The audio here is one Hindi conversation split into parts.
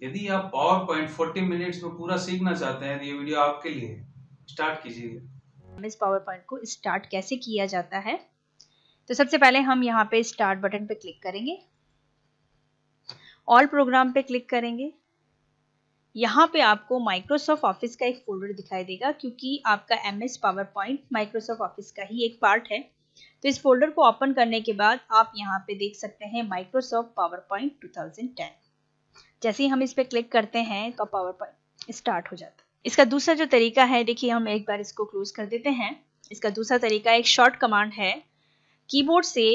यदि आप पावर पॉइंट 40 मिनट्स में पूरा सीखना चाहते हैं तो ये वीडियो आपके लिए है। स्टार्ट कीजिए। इस पावर पॉइंट को स्टार्ट कैसे किया जाता है, तो सबसे पहले हम यहाँ पे स्टार्ट बटन पे क्लिक करेंगे, ऑल प्रोग्राम पे क्लिक करेंगे। यहाँ पे आपको माइक्रोसॉफ्ट ऑफिस का एक फोल्डर दिखाई देगा, क्योंकि आपका MS power point Microsoft office का ही एक पार्ट है। तो इस फोल्डर को ओपन करने के बाद आप यहाँ पे देख सकते हैं माइक्रोसॉफ्ट पावर पॉइंट 2010। जैसे ही हम इस पे क्लिक करते हैं तो पावर पॉइंट स्टार्ट हो जाता है। इसका दूसरा जो तरीका है, देखिए हम एक बार इसको क्लोज कर देते हैं। इसका दूसरा तरीका एक शॉर्ट कमांड है, कीबोर्ड से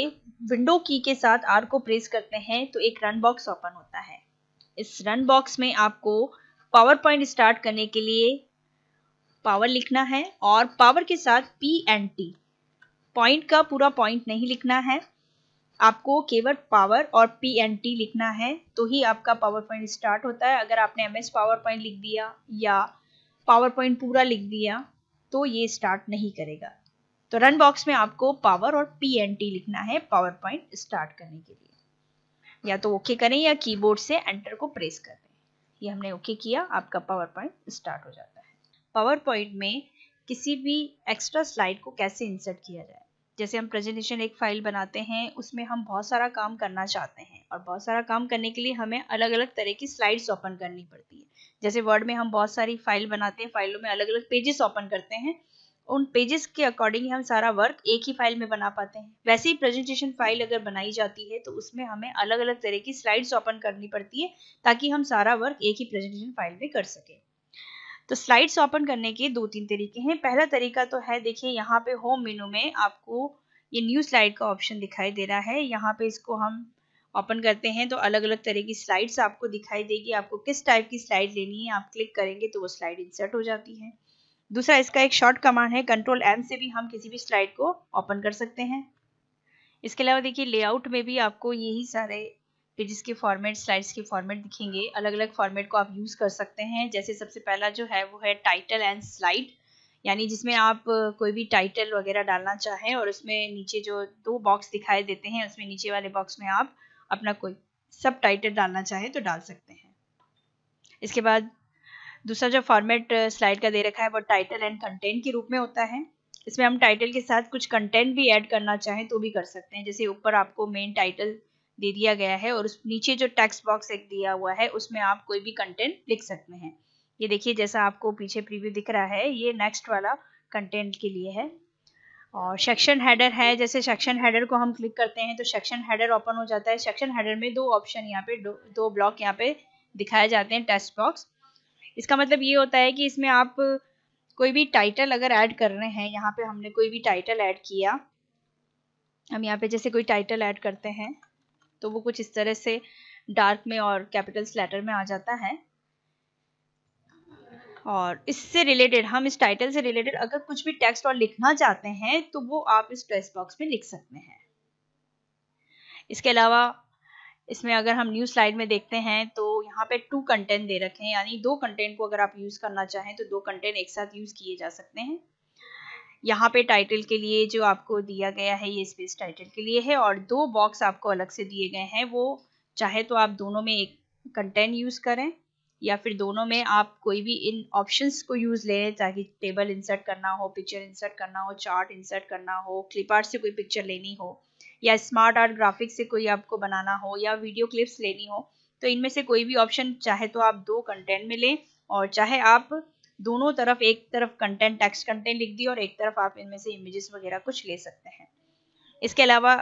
विंडो की के साथ R को प्रेस करते हैं तो एक रन बॉक्स ओपन होता है। इस रन बॉक्स में आपको पावर पॉइंट स्टार्ट करने के लिए पावर लिखना है और पावर के साथ PNT, पॉइंट का पूरा पॉइंट नहीं लिखना है, आपको केवल पावर और PNT लिखना है, तो ही आपका पावर पॉइंट स्टार्ट होता है। अगर आपने MS पावर पॉइंट लिख दिया या पावर पॉइंट पूरा लिख दिया तो ये स्टार्ट नहीं करेगा। तो रन बॉक्स में आपको पावर और PNT लिखना है पावर पॉइंट स्टार्ट करने के लिए। या तो ओके करें या कीबोर्ड से एंटर को प्रेस कर दें। ये हमने ओके किया, आपका पावर पॉइंट स्टार्ट हो जाता है। पावर पॉइंट में किसी भी एक्स्ट्रा स्लाइड को कैसे इंसर्ट किया जाए, जैसे हम प्रेजेंटेशन एक फाइल बनाते हैं, उसमें हम बहुत सारा काम करना चाहते हैं और बहुत सारा काम करने के लिए हमें अलग अलग तरह की स्लाइड्स ओपन करनी पड़ती है। जैसे वर्ड में हम बहुत सारी फाइल बनाते हैं, फाइलों में अलग अलग पेजेस ओपन करते हैं, उन पेजेस के अकॉर्डिंग हम सारा वर्क एक ही फाइल में बना पाते हैं। वैसे ही प्रेजेंटेशन फाइल अगर बनाई जाती है तो उसमें हमें अलग अलग तरह की स्लाइड्स ओपन करनी पड़ती है, ताकि हम सारा वर्क एक ही प्रेजेंटेशन फाइल में कर सकें। तो स्लाइड्स ओपन करने के 2-3 तरीके हैं। पहला तरीका तो है, देखिए यहाँ पे होम मेनू में आपको ये न्यू स्लाइड का ऑप्शन दिखाई दे रहा है। यहाँ पे इसको हम ओपन करते हैं तो अलग अलग तरह की स्लाइड्स आपको दिखाई देगी। आपको किस टाइप की स्लाइड लेनी है, आप क्लिक करेंगे तो वो स्लाइड इंसर्ट हो जाती है। दूसरा, इसका एक शॉर्ट कमांड है, Ctrl+M से भी हम किसी भी स्लाइड को ओपन कर सकते हैं। इसके अलावा देखिए लेआउट में भी आपको यही सारे पेजेस के फॉर्मेट, स्लाइड्स के फॉर्मेट दिखेंगे। अलग अलग फॉर्मेट को आप यूज कर सकते हैं। जैसे सबसे पहला जो है वो है टाइटल एंड स्लाइड, यानी जिसमें आप कोई भी टाइटल वगैरह डालना चाहें और उसमें नीचे जो 2 बॉक्स दिखाई देते हैं, उसमें नीचे वाले बॉक्स में आप अपना कोई सब टाइटल डालना चाहें तो डाल सकते हैं। इसके बाद दूसरा जो फॉर्मेट स्लाइड का दे रखा है वो टाइटल एंड कंटेंट के रूप में होता है। इसमें हम टाइटल के साथ कुछ कंटेंट भी ऐड करना चाहें तो भी कर सकते हैं। जैसे ऊपर आपको मेन टाइटल दे दिया गया है और उस नीचे जो टेक्स्ट बॉक्स एक दिया हुआ है उसमें आप कोई भी कंटेंट लिख सकते हैं। ये देखिए जैसा आपको पीछे प्रीव्यू दिख रहा है, ये नेक्स्ट वाला कंटेंट के लिए है। और सेक्शन हेडर है, जैसे सेक्शन हेडर को हम क्लिक करते हैं तो सेक्शन हेडर ओपन हो जाता है। सेक्शन हेडर में 2 ऑप्शन यहाँ पे, दो ब्लॉक यहाँ पे दिखाए जाते हैं, टेक्स्ट बॉक्स। इसका मतलब ये होता है कि इसमें आप कोई भी टाइटल अगर ऐड कर रहे हैं, यहाँ पे हमने कोई भी टाइटल ऐड किया, हम यहाँ पे जैसे कोई टाइटल ऐड करते हैं तो वो कुछ इस तरह से डार्क में और कैपिटल्स लेटर में आ जाता है। और इससे रिलेटेड, हम इस टाइटल से रिलेटेड अगर कुछ भी टेक्स्ट और लिखना चाहते हैं तो वो आप इस टेक्स्ट बॉक्स में लिख सकते हैं। इसके अलावा इसमें अगर हम न्यू स्लाइड में देखते हैं तो यहाँ पे 2 कंटेंट दे रखे हैं, यानी 2 कंटेंट को अगर आप यूज करना चाहें तो 2 कंटेंट एक साथ यूज किए जा सकते हैं। यहाँ पे टाइटल के लिए जो आपको दिया गया है ये स्पेस टाइटल के लिए है, और 2 बॉक्स आपको अलग से दिए गए हैं। वो चाहे तो आप दोनों में एक कंटेंट यूज करें या फिर दोनों में आप कोई भी इन ऑप्शंस को यूज लें, ताकि टेबल इंसर्ट करना हो, पिक्चर इंसर्ट करना हो, चार्ट इंसर्ट करना हो, क्लिप आर्ट से कोई पिक्चर लेनी हो, या स्मार्ट आर्ट ग्राफिक्स से कोई आपको बनाना हो, या वीडियो क्लिप्स लेनी हो, तो इनमें से कोई भी ऑप्शन चाहे तो आप 2 कंटेंट में लें, और चाहे आप दोनों तरफ, एक तरफ कंटेंट, टेक्स्ट कंटेंट लिख दिए और एक तरफ आप इनमें से इमेजेस वगैरह कुछ ले सकते हैं। इसके अलावा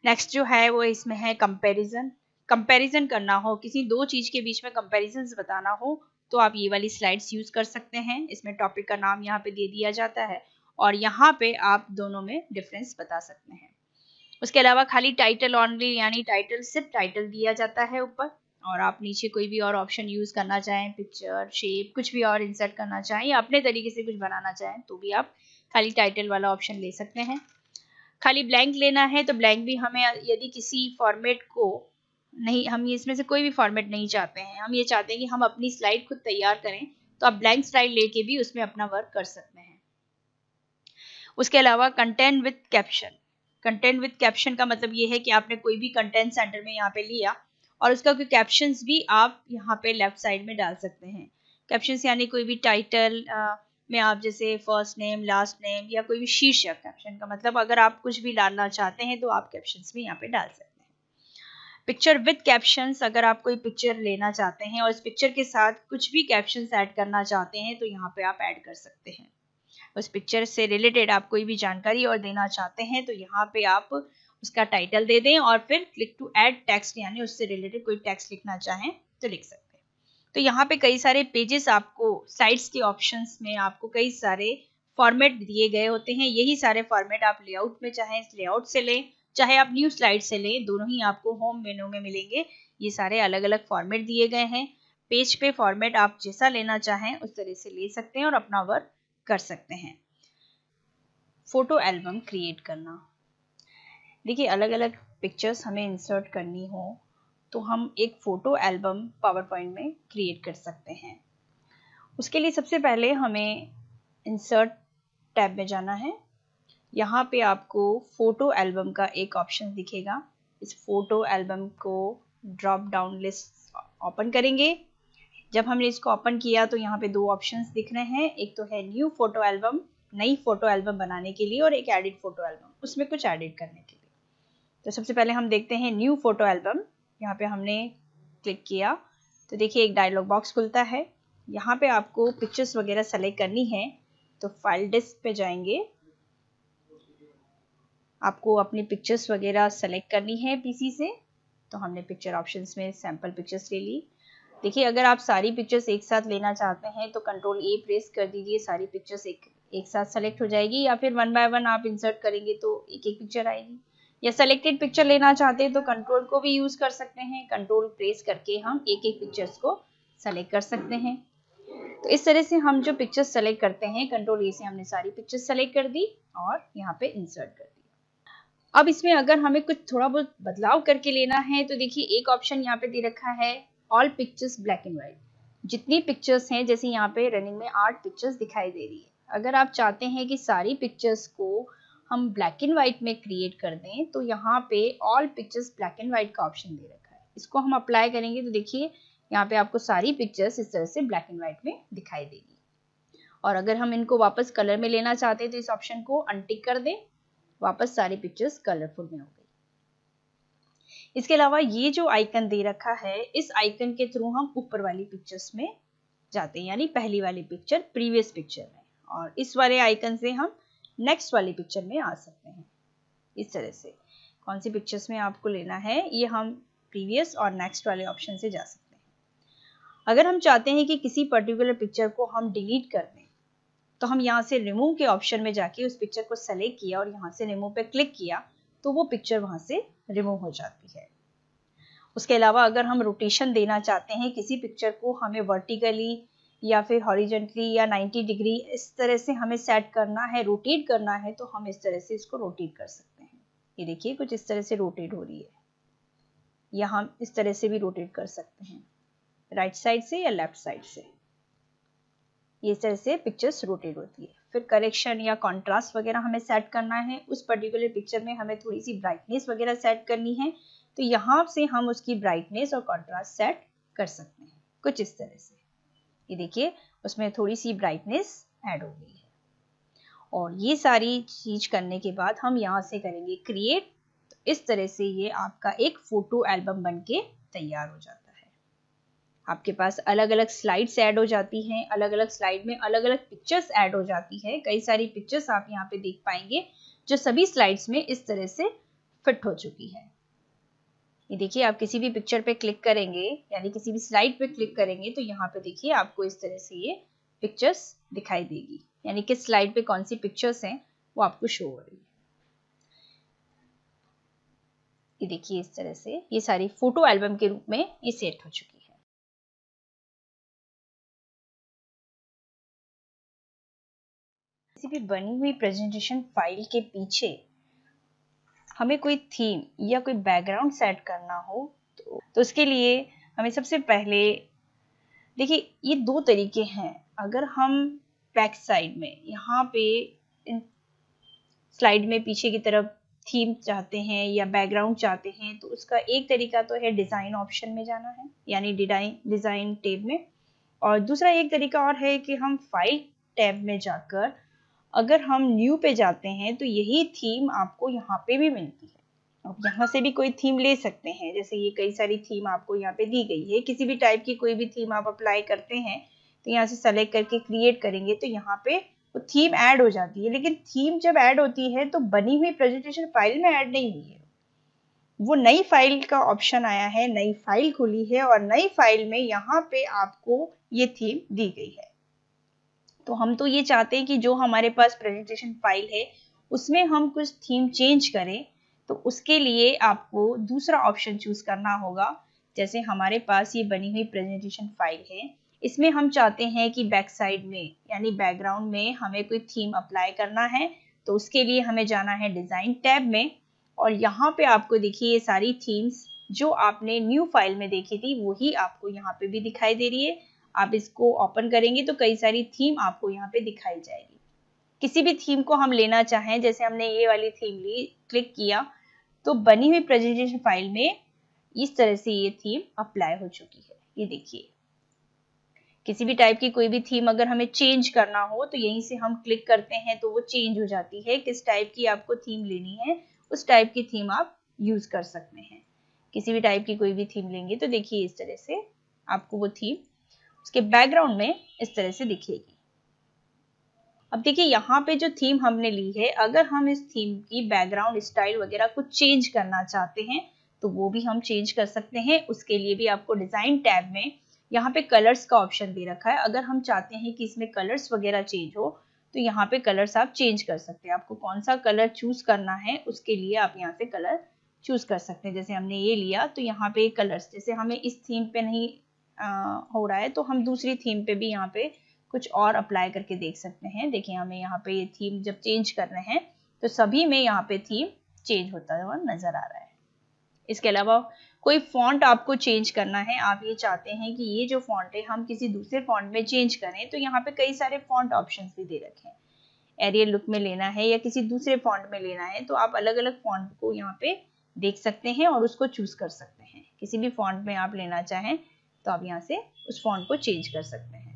नेक्स्ट जो है वो इसमें है कंपैरिजन। कंपैरिजन करना हो, किसी 2 चीज के बीच में कंपैरिजंस बताना हो तो आप ये वाली स्लाइड्स यूज कर सकते हैं। इसमें टॉपिक का नाम यहाँ पे दे दिया जाता है और यहाँ पे आप दोनों में डिफरेंस बता सकते हैं। उसके अलावा खाली टाइटल ऑनली, यानी टाइटल, सिर्फ टाइटल दिया जाता है ऊपर, और आप नीचे कोई भी और ऑप्शन यूज करना चाहें, पिक्चर, शेप, कुछ भी और इंसर्ट करना चाहें या अपने तरीके से कुछ बनाना चाहें तो भी आप खाली टाइटल वाला ऑप्शन ले सकते हैं। खाली ब्लैंक लेना है तो ब्लैंक भी हमें, यदि किसी फॉर्मेट को नहीं, हम इसमें से कोई भी फॉर्मेट नहीं चाहते हैं, हम ये चाहते हैं कि हम अपनी स्लाइड खुद तैयार करें, तो आप ब्लैंक स्लाइड लेके भी उसमें अपना वर्क कर सकते हैं। उसके अलावा content with caption. Content with caption का मतलब ये है कि आपने कोई भी कंटेंट सेंटर में यहाँ पे लिया और उसका कोई कैप्शंस भी आप यहाँ पे लेफ्ट साइड में डाल सकते हैं। कैप्शंस यानी कोई भी टाइटल में आप जैसे फर्स्ट नेम, लास्ट नेम या कोई भी शीर्षक, कैप्शन का मतलब अगर आप कुछ भी डालना चाहते हैं तो आप कैप्शंस भी यहाँ पे डाल सकते हैं। पिक्चर विद कैप्शंस, अगर आप कोई पिक्चर लेना चाहते हैं और इस पिक्चर के साथ कुछ भी कैप्शंस ऐड करना चाहते हैं तो यहाँ पे आप ऐड कर सकते हैं। उस पिक्चर से रिलेटेड आप कोई भी जानकारी और देना चाहते हैं तो यहाँ पे आप उसका टाइटल दे दें और फिर क्लिक टू ऐड टेक्स्ट, यानी उससे रिलेटेड कोई टेक्स्ट लिखना चाहें तो लिख सकते हैं। तो यहाँ पे कई सारे पेजेस, आपको साइट्स के ऑप्शंस में आपको कई सारे फॉर्मेट दिए गए होते हैं। यही सारे फॉर्मेट आप लेआउट में चाहें लेआउट से लें, चाहे आप न्यू स्लाइड से लें, दोनों ही आपको होम मेनू में मिलेंगे। ये सारे अलग अलग फॉर्मेट दिए गए हैं। पेज पे फॉर्मेट आप जैसा लेना चाहें उस तरह से ले सकते हैं और अपना वर्क कर सकते हैं। फोटो एल्बम क्रिएट करना, देखिए अलग अलग पिक्चर्स हमें इंसर्ट करनी हो तो हम एक फोटो एल्बम पावर पॉइंट में क्रिएट कर सकते हैं। उसके लिए सबसे पहले हमें इंसर्ट टैब में जाना है। यहाँ पे आपको फोटो एल्बम का एक ऑप्शन दिखेगा। इस फोटो एल्बम को ड्रॉप डाउन लिस्ट ओपन करेंगे। जब हमने इसको ओपन किया तो यहाँ पे दो ऑप्शंस दिख रहे हैं, एक तो है न्यू फोटो एल्बम, नई फोटो एल्बम बनाने के लिए, और एक एडिट फोटो एल्बम, उसमें कुछ एडिट करने के लिए। तो सबसे पहले हम देखते हैं न्यू फोटो एल्बम। यहाँ पे हमने क्लिक किया तो देखिए एक डायलॉग बॉक्स खुलता है। यहाँ पे आपको पिक्चर्स वगैरह सेलेक्ट करनी है तो फाइल डिस्क पे जाएंगे, आपको अपनी पिक्चर्स वगैरह सेलेक्ट करनी है पीसी से। तो हमने पिक्चर ऑप्शंस में सैंपल पिक्चर्स ले ली। देखिए अगर आप सारी पिक्चर्स एक साथ लेना चाहते हैं तो कंट्रोल ए प्रेस कर दीजिए, सारी पिक्चर्स एक साथ सेलेक्ट हो जाएगी, या फिर वन बाय वन आप इंसर्ट करेंगे तो एक एक पिक्चर आएगी। या सेलेक्टेड पिक्चर लेना चाहते हैं तो कंट्रोल को भी यूज कर सकते हैं, कंट्रोल प्रेस करके हम एक एक पिक्चर्स को सेलेक्ट कर सकते हैं। तो इस तरह से हम जो पिक्चर्स सेलेक्ट करते हैं, कंट्रोल ए से हमने सारी पिक्चर्स सेलेक्ट कर दी और यहाँ पे इंसर्ट कर दिया। अब इसमें अगर हमें कुछ थोड़ा बहुत बदलाव करके लेना है तो देखिए एक ऑप्शन यहाँ पे दे रखा है all pictures black and white. जितनी पिक्चर्स हैं, जैसे यहाँ पे रनिंग में 8 पिक्चर्स दिखाई दे रही है, अगर आप चाहते हैं कि सारी पिक्चर्स को हम ब्लैक एंड व्हाइट में क्रिएट कर दें तो यहाँ पे all pictures black and white का ऑप्शन दे रखा है। इसको हम अप्लाई करेंगे तो देखिए यहाँ पे आपको सारी पिक्चर्स इस तरह से ब्लैक एंड व्हाइट में दिखाई देगी। और अगर हम इनको वापस कलर में लेना चाहते हैं तो इस ऑप्शन को अनटिक कर दें, वापस सारी पिक्चर्स कलरफुल में हो गई। इसके अलावा ये जो आइकन दे रखा है, इस आइकन के थ्रू हम ऊपर वाली पिक्चर्स में जाते हैं, यानी पहली वाली पिक्चर प्रीवियस पिक्चर में, और इस वाले आइकन से हम नेक्स्ट वाली पिक्चर में आ सकते हैं। इस तरह से कौन सी पिक्चर्स में आपको लेना है ये हम प्रीवियस और नेक्स्ट वाले ऑप्शन से जा सकते हैं। अगर हम चाहते हैं कि किसी पर्टिकुलर पिक्चर को हम डिलीट कर दें तो हम यहाँ से रिमूव के ऑप्शन में जाके उस पिक्चर को सेलेक्ट किया और यहाँ से रिमूव पे क्लिक किया तो वो पिक्चर वहां से रिमूव हो जाती है। उसके अलावा अगर हम रोटेशन देना चाहते हैं किसी पिक्चर को, हमें वर्टिकली या फिर हॉरिजॉन्टली या 90 डिग्री इस तरह से हमें सेट करना है, रोटेट करना है, तो हम इस तरह से इसको रोटेट कर सकते हैं। ये देखिए कुछ इस तरह से रोटेट हो रही है, या हम इस तरह से भी रोटेट कर सकते हैं, राइट साइड से या लेफ्ट साइड से। ये इस तरह से पिक्चर्स रोटेट होती है। फिर करेक्शन या कॉन्ट्रास्ट वगैरह हमें सेट करना है, उस पर्टिकुलर पिक्चर में हमें थोड़ी सी ब्राइटनेस वगैरह सेट करनी है तो यहाँ से हम उसकी ब्राइटनेस और कॉन्ट्रास्ट सेट कर सकते हैं कुछ इस तरह से। ये देखिए उसमें थोड़ी सी ब्राइटनेस ऐड हो गई है। और ये सारी चीज करने के बाद हम यहाँ से करेंगे क्रिएट। तो इस तरह से ये आपका एक फोटो एल्बम बनके तैयार हो जाता है। आपके पास अलग अलग स्लाइड्स ऐड हो जाती हैं, अलग अलग स्लाइड में अलग अलग पिक्चर्स ऐड हो जाती है। कई सारी पिक्चर्स आप यहाँ पे देख पाएंगे जो सभी स्लाइड्स में इस तरह से फिट हो चुकी है। ये देखिए आप किसी भी पिक्चर पे क्लिक करेंगे, यानी किसी भी स्लाइड पे क्लिक करेंगे तो यहाँ पे देखिए आपको इस तरह से ये पिक्चर्स दिखाई देगी, यानी किस स्लाइड पे कौन सी पिक्चर्स हैं वो आपको शो हो रही है। ये देखिए इस तरह से ये सारी फोटो एल्बम के रूप में ये सेट हो चुकी है। किसी भी बनी हुई प्रेजेंटेशन फाइल के पीछे हमें कोई थीम या कोई बैकग्राउंड सेट करना हो तो उसके लिए हमें सबसे पहले देखिए ये दो तरीके हैं। अगर हम बैक साइड में यहाँ पे स्लाइड में पीछे की तरफ थीम चाहते हैं या बैकग्राउंड चाहते हैं, तो उसका एक तरीका तो है डिज़ाइन ऑप्शन में जाना है, यानी डिज़ाइन टैब में। और दूसरा एक तरीका और है कि हम फाइल टैब में जाकर अगर हम न्यू पे जाते हैं तो यही थीम आपको यहाँ पे भी मिलती है। आप यहाँ से भी कोई थीम ले सकते हैं, जैसे ये कई सारी थीम आपको यहाँ पे दी गई है। किसी भी टाइप की कोई भी थीम आप अप्लाई करते हैं तो यहाँ से सेलेक्ट करके क्रिएट करेंगे तो यहाँ पे वो थीम ऐड हो जाती है। लेकिन थीम जब ऐड होती है तो बनी हुई प्रेजेंटेशन फाइल में ऐड नहीं हुई है, वो नई फाइल का ऑप्शन आया है, नई फाइल खुली है और नई फाइल में यहाँ पे आपको ये थीम दी गई है। तो हम तो ये चाहते हैं कि जो हमारे पास प्रेजेंटेशन फाइल है उसमें हम कुछ थीम चेंज करें, तो उसके लिए आपको दूसरा ऑप्शन चूज करना होगा। जैसे हमारे पास ये बनी हुई प्रेजेंटेशन फाइल है, इसमें हम चाहते हैं कि बैक साइड में यानी बैकग्राउंड में हमें कोई थीम अप्लाई करना है, तो उसके लिए हमें जाना है डिजाइन टैब में। और यहाँ पे आपको देखिए ये सारी थीम्स जो आपने न्यू फाइल में देखी थी वही आपको यहाँ पे भी दिखाई दे रही है। आप इसको ओपन करेंगे तो कई सारी थीम आपको यहाँ पे दिखाई जाएगी। किसी भी थीम को हम लेना चाहें, जैसे हमने ये वाली थीम ली, क्लिक किया तो बनी हुई प्रेजेंटेशन फाइल में इस तरह से ये थीम अप्लाई हो चुकी है। ये देखिए, किसी भी टाइप की कोई भी थीम अगर हमें चेंज करना हो तो यहीं से हम क्लिक करते हैं तो वो चेंज हो जाती है। किस टाइप की आपको थीम लेनी है उस टाइप की थीम आप यूज कर सकते हैं। किसी भी टाइप की कोई भी थीम लेंगे तो देखिए इस तरह से आपको वो थीम उसके बैकग्राउंड में इस तरह से दिखेगी। अब देखिए यहाँ पे जो थीम हमने ली है, अगर हम इस थीम की बैकग्राउंड स्टाइल वगैरह कुछ चेंज करना चाहते हैं तो वो भी हम चेंज कर सकते हैं। उसके लिए भी आपको डिजाइन टैब में यहाँ पे कलर्स का ऑप्शन दे रखा है। अगर हम चाहते हैं कि इसमें कलर्स वगैरह चेंज हो तो यहाँ पे कलर्स आप चेंज कर सकते हैं। आपको कौन सा कलर चूज करना है उसके लिए आप यहाँ से कलर चूज कर सकते हैं। जैसे हमने ये लिया तो यहाँ पे कलर्स, जैसे हमें इस थीम पे नहीं हो रहा है तो हम दूसरी थीम पे भी यहाँ पे कुछ और अप्लाई करके देख सकते हैं। देखिए हमें यहाँ पे ये थीम जब चेंज कर रहे हैं तो सभी में यहाँ पे थीम चेंज होता हुआ नजर आ रहा है। इसके अलावा कोई फॉन्ट आपको चेंज करना है, आप ये चाहते हैं कि ये जो फॉन्ट है हम किसी दूसरे फॉन्ट में चेंज करें, तो यहाँ पे कई सारे फॉन्ट ऑप्शंस भी दे रखे हैं। एरियल लुक में लेना है या किसी दूसरे फॉन्ट में लेना है तो आप अलग अलग फॉन्ट को यहाँ पे देख सकते हैं और उसको चूज कर सकते हैं। किसी भी फॉन्ट में आप लेना चाहें तो आप यहाँ से उस फॉन्ट को चेंज कर सकते हैं।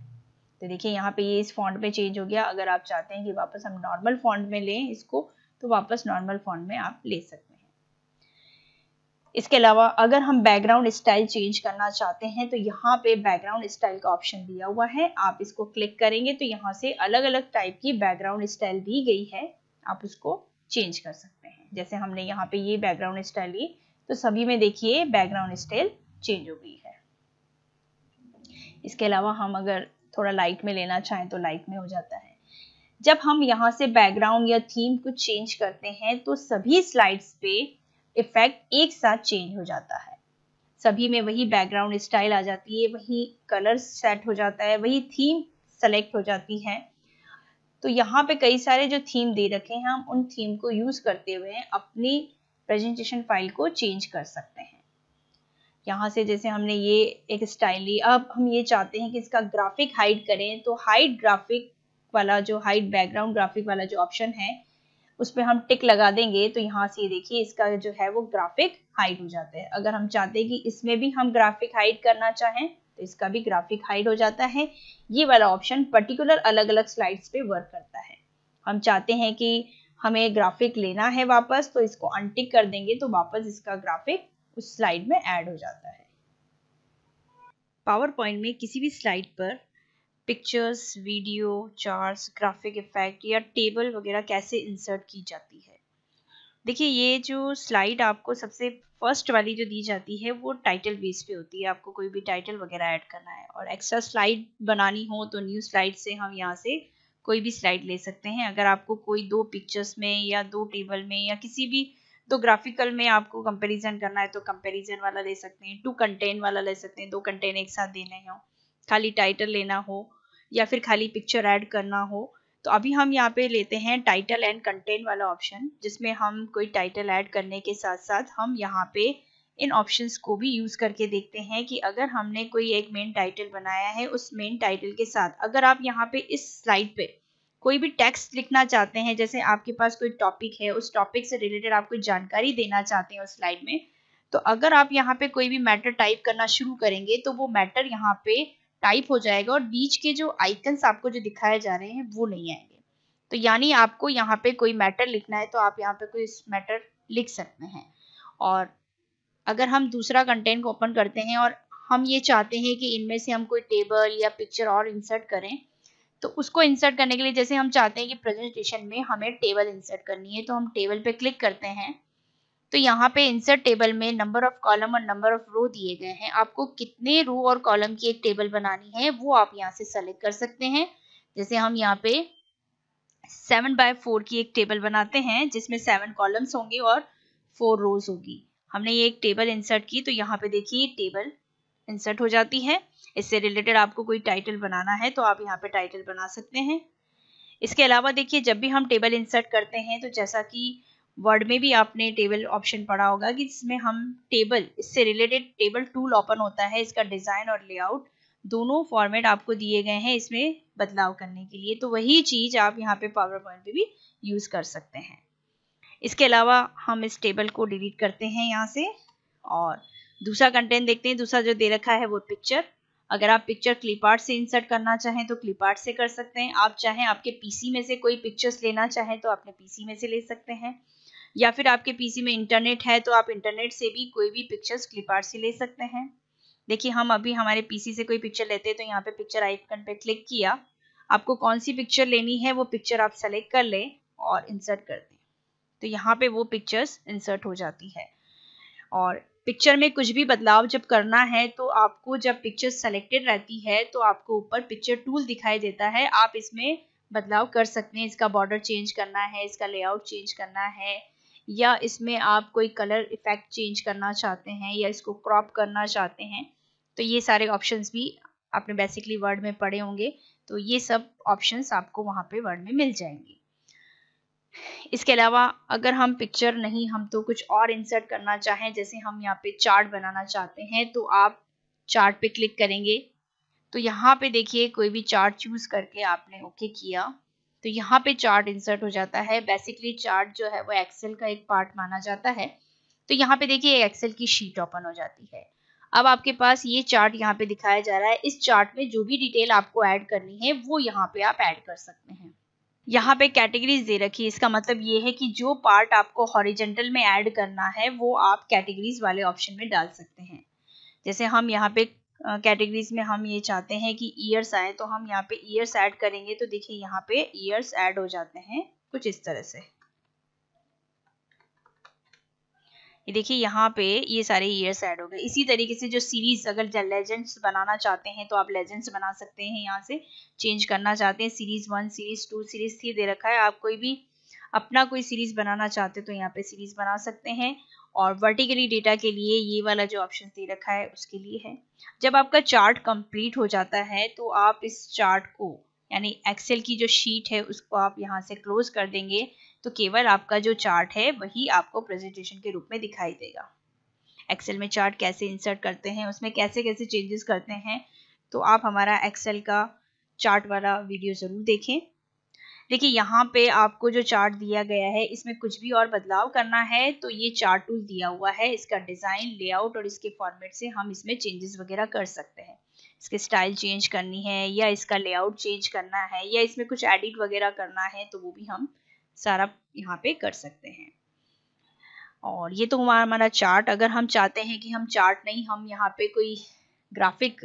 तो देखिए यहाँ पे ये इस फॉन्ट में चेंज हो गया। अगर आप चाहते हैं कि वापस हम नॉर्मल फॉन्ट में लें इसको तो वापस नॉर्मल फॉन्ट में आप ले सकते हैं। इसके अलावा अगर हम बैकग्राउंड स्टाइल चेंज करना चाहते हैं तो यहाँ पे बैकग्राउंड स्टाइल का ऑप्शन दिया हुआ है। आप इसको क्लिक करेंगे तो यहाँ से अलग अलग टाइप की बैकग्राउंड स्टाइल दी गई है, आप उसको चेंज कर सकते हैं। जैसे हमने यहाँ पे ये बैकग्राउंड स्टाइल ली तो सभी में देखिए बैकग्राउंड स्टाइल चेंज हो गई है। इसके अलावा हम अगर थोड़ा लाइट में लेना चाहें तो लाइट में हो जाता है। जब हम यहाँ से बैकग्राउंड या थीम को चेंज करते हैं तो सभी स्लाइड्स पे इफेक्ट एक साथ चेंज हो जाता है। सभी में वही बैकग्राउंड स्टाइल आ जाती है, वही कलर सेट हो जाता है, वही थीम सेलेक्ट हो जाती है। तो यहाँ पे कई सारे जो थीम दे रखे हैं हम उन थीम को यूज करते हुए अपनी प्रेजेंटेशन फाइल को चेंज कर सकते हैं। यहाँ से जैसे हमने ये एक स्टाइल ली, अब हम ये चाहते हैं कि इसका ग्राफिक हाइड करें तो हाइड ग्राफिक वाला जो हाइड बैकग्राउंड ग्राफिक वाला जो ऑप्शन है उस पर हम टिक लगा देंगे तो यहाँ से देखिए इसका जो है वो ग्राफिक हाइड हो जाता है। अगर हम चाहते हैं कि इसमें भी हम ग्राफिक हाइड करना चाहें तो इसका भी ग्राफिक हाइड हो जाता है। ये वाला ऑप्शन पर्टिकुलर अलग अलग स्लाइड्स पे वर्क करता है। हम चाहते हैं कि हमें ग्राफिक लेना है वापस तो इसको अनटिक कर देंगे तो वापस इसका ग्राफिक उस स्लाइड में ऐड हो जाता है। पावर पॉइंट में किसी भी स्लाइड पर pictures, video, charts, graphic effect या टेबल वगैरह कैसे इंसर्ट की जाती है। देखिए ये जो स्लाइड आपको सबसे फर्स्ट वाली जो दी जाती है वो टाइटल बेस पे होती है। आपको कोई भी टाइटल वगैरह ऐड करना है और एक्स्ट्रा स्लाइड बनानी हो तो न्यू स्लाइड से हम यहाँ से कोई भी स्लाइड ले सकते हैं। अगर आपको कोई दो पिक्चर्स में या दो टेबल में या किसी भी दो ग्राफिकल में आपको कंपैरिजन करना है तो कंपैरिजन वाला ले सकते हैं, टू कंटेंट वाला ले सकते हैं, दो कंटेंट एक साथ देने हो, खाली टाइटल लेना हो या फिर खाली पिक्चर ऐड करना हो। तो अभी हम यहाँ पे लेते हैं टाइटल एंड कंटेंट वाला ऑप्शन, जिसमें हम कोई टाइटल ऐड करने के साथ साथ हम यहाँ पे इन ऑप्शंस को भी यूज करके देखते हैं कि अगर हमने कोई एक मेन टाइटल बनाया है उस मेन टाइटल के साथ अगर आप यहाँ पे इस स्लाइड पे कोई भी टेक्स्ट लिखना चाहते हैं, जैसे आपके पास कोई टॉपिक है, उस टॉपिक से रिलेटेड आप कोई जानकारी देना चाहते हैं उस स्लाइड में, तो अगर आप यहाँ पे कोई भी मैटर टाइप करना शुरू करेंगे तो वो मैटर यहाँ पे टाइप हो जाएगा और बीच के जो आइकन्स आपको जो दिखाए जा रहे हैं वो नहीं आएंगे। तो यानी आपको यहाँ पे कोई मैटर लिखना है तो आप यहाँ पे कोई मैटर लिख सकते हैं। और अगर हम दूसरा कंटेंट को ओपन करते हैं और हम ये चाहते हैं कि इनमें से हम कोई टेबल या पिक्चर और इंसर्ट करें, तो उसको इंसर्ट करने के लिए जैसे हम चाहते हैं कि प्रेजेंटेशन में हमें टेबल इंसर्ट करनी है, तो हम टेबल पे क्लिक करते हैं। तो यहाँ पे इंसर्ट टेबल में नंबर ऑफ कॉलम और नंबर ऑफ रो दिए गए हैं। आपको कितने रो और कॉलम की एक टेबल बनानी है वो आप यहाँ से सेलेक्ट कर सकते हैं। जैसे हम यहाँ पे 7x4 की एक टेबल बनाते हैं जिसमें 7 कॉलम्स होंगे और 4 रोज होगी। हमने ये एक टेबल इंसर्ट की, तो यहाँ पे देखिए टेबल इंसर्ट हो जाती है। इससे रिलेटेड आपको कोई टाइटल बनाना है तो आप यहाँ पे टाइटल बना सकते हैं। इसके अलावा देखिए जब भी हम टेबल इंसर्ट करते हैं तो जैसा कि वर्ड में भी आपने टेबल ऑप्शन पढ़ा होगा कि जिसमें हम टेबल, इससे रिलेटेड टेबल टूल ओपन होता है। इसका डिजाइन और लेआउट दोनों फॉर्मेट आपको दिए गए हैं इसमें बदलाव करने के लिए, तो वही चीज आप यहाँ पे पावर पॉइंट पे भी यूज कर सकते हैं। इसके अलावा हम इस टेबल को डिलीट करते हैं यहाँ से और दूसरा कंटेंट देखते हैं। दूसरा जो दे रखा है वो पिक्चर। अगर आप पिक्चर क्लिप आर्ट से इंसर्ट करना चाहें तो क्लिप आर्ट से कर सकते हैं। आप चाहें आपके पीसी में से कोई पिक्चर्स लेना चाहें तो अपने पीसी में से ले सकते हैं, या फिर आपके पीसी में इंटरनेट है तो आप इंटरनेट से भी कोई भी पिक्चर्स क्लिप आर्ट से ले सकते हैं। देखिए हम अभी हमारे पीसी से कोई पिक्चर लेते हैं तो यहाँ पे पिक्चर आइकन पे क्लिक किया। आपको कौन सी पिक्चर लेनी है वो पिक्चर आप सेलेक्ट कर लें और इंसर्ट कर दें, तो यहाँ पे वो पिक्चर्स इंसर्ट हो जाती है। और पिक्चर में कुछ भी बदलाव जब करना है तो आपको, जब पिक्चर सेलेक्टेड रहती है तो आपको ऊपर पिक्चर टूल दिखाई देता है। आप इसमें बदलाव कर सकते हैं। इसका बॉर्डर चेंज करना है, इसका लेआउट चेंज करना है, या इसमें आप कोई कलर इफेक्ट चेंज करना चाहते हैं, या इसको क्रॉप करना चाहते हैं, तो ये सारे ऑप्शंस भी आपने बेसिकली वर्ड में पढ़े होंगे। तो ये सब ऑप्शंस आपको वहाँ पे वर्ड में मिल जाएंगे। इसके अलावा अगर हम पिक्चर नहीं, हम तो कुछ और इंसर्ट करना चाहें, जैसे हम यहाँ पे चार्ट बनाना चाहते हैं तो आप चार्ट पे क्लिक करेंगे। तो यहाँ पे देखिए कोई भी चार्ट चूज करके आपने ओके किया तो यहाँ पे चार्ट इंसर्ट हो जाता है। बेसिकली चार्ट जो है वो एक्सेल का एक पार्ट माना जाता है। तो यहाँ पे देखिए एक्सेल की शीट ओपन हो जाती है। अब आपके पास ये चार्ट यहाँ पे दिखाया जा रहा है। इस चार्ट में जो भी डिटेल आपको ऐड करनी है वो यहाँ पे आप ऐड कर सकते हैं। यहाँ पे कैटेगरीज दे रखी है। इसका मतलब ये है कि जो पार्ट आपको हॉरिजॉन्टल में ऐड करना है वो आप कैटेगरीज वाले ऑप्शन में डाल सकते हैं। जैसे हम यहाँ पे कैटेगरीज में हम ये चाहते हैं कि ईयर्स आए तो हम यहाँ पे ईयर्स ऐड करेंगे। तो देखिए यहाँ पे ईयर्स ऐड हो जाते हैं कुछ इस तरह से। ये देखिए यहाँ पे ये सारे ईयर्स ऐड हो गए। इसी तरीके से जो सीरीज, अगर लेजेंड्स बनाना चाहते हैं तो आप लेजेंड्स बना सकते हैं। यहाँ से चेंज करना चाहते हैं, सीरीज 1, सीरीज 2, सीरीज 3 दे रखा है। आप कोई भी अपना कोई सीरीज बनाना चाहते हैं तो यहाँ पे सीरीज बना सकते हैं। और वर्टिकली डेटा के लिए ये वाला जो ऑप्शन दे रखा है उसके लिए है। जब आपका चार्ट कंप्लीट हो जाता है तो आप इस चार्ट को, यानी एक्सेल की जो शीट है उसको आप यहाँ से क्लोज कर देंगे तो केवल आपका जो चार्ट है वही आपको प्रेजेंटेशन के रूप में दिखाई देगा। एक्सेल में चार्ट कैसे इंसर्ट करते हैं, उसमें कैसे कैसे चेंजेस करते हैं, तो आप हमारा एक्सेल का चार्ट वाला वीडियो जरूर देखें। देखिए यहाँ पे आपको जो चार्ट दिया गया है इसमें कुछ भी और बदलाव करना है तो ये चार्ट टूल दिया हुआ है। इसका डिजाइन, लेआउट और इसके फॉर्मेट से हम इसमें चेंजेस वगैरह कर सकते हैं। इसके स्टाइल चेंज करनी है या इसका लेआउट चेंज करना है या इसमें कुछ एडिट वगैरह करना है तो वो भी हम सारा यहाँ पे कर सकते हैं। और ये तो हमारा चार्ट। अगर हम चाहते हैं कि हम चार्ट नहीं, हम यहाँ पे कोई ग्राफिक,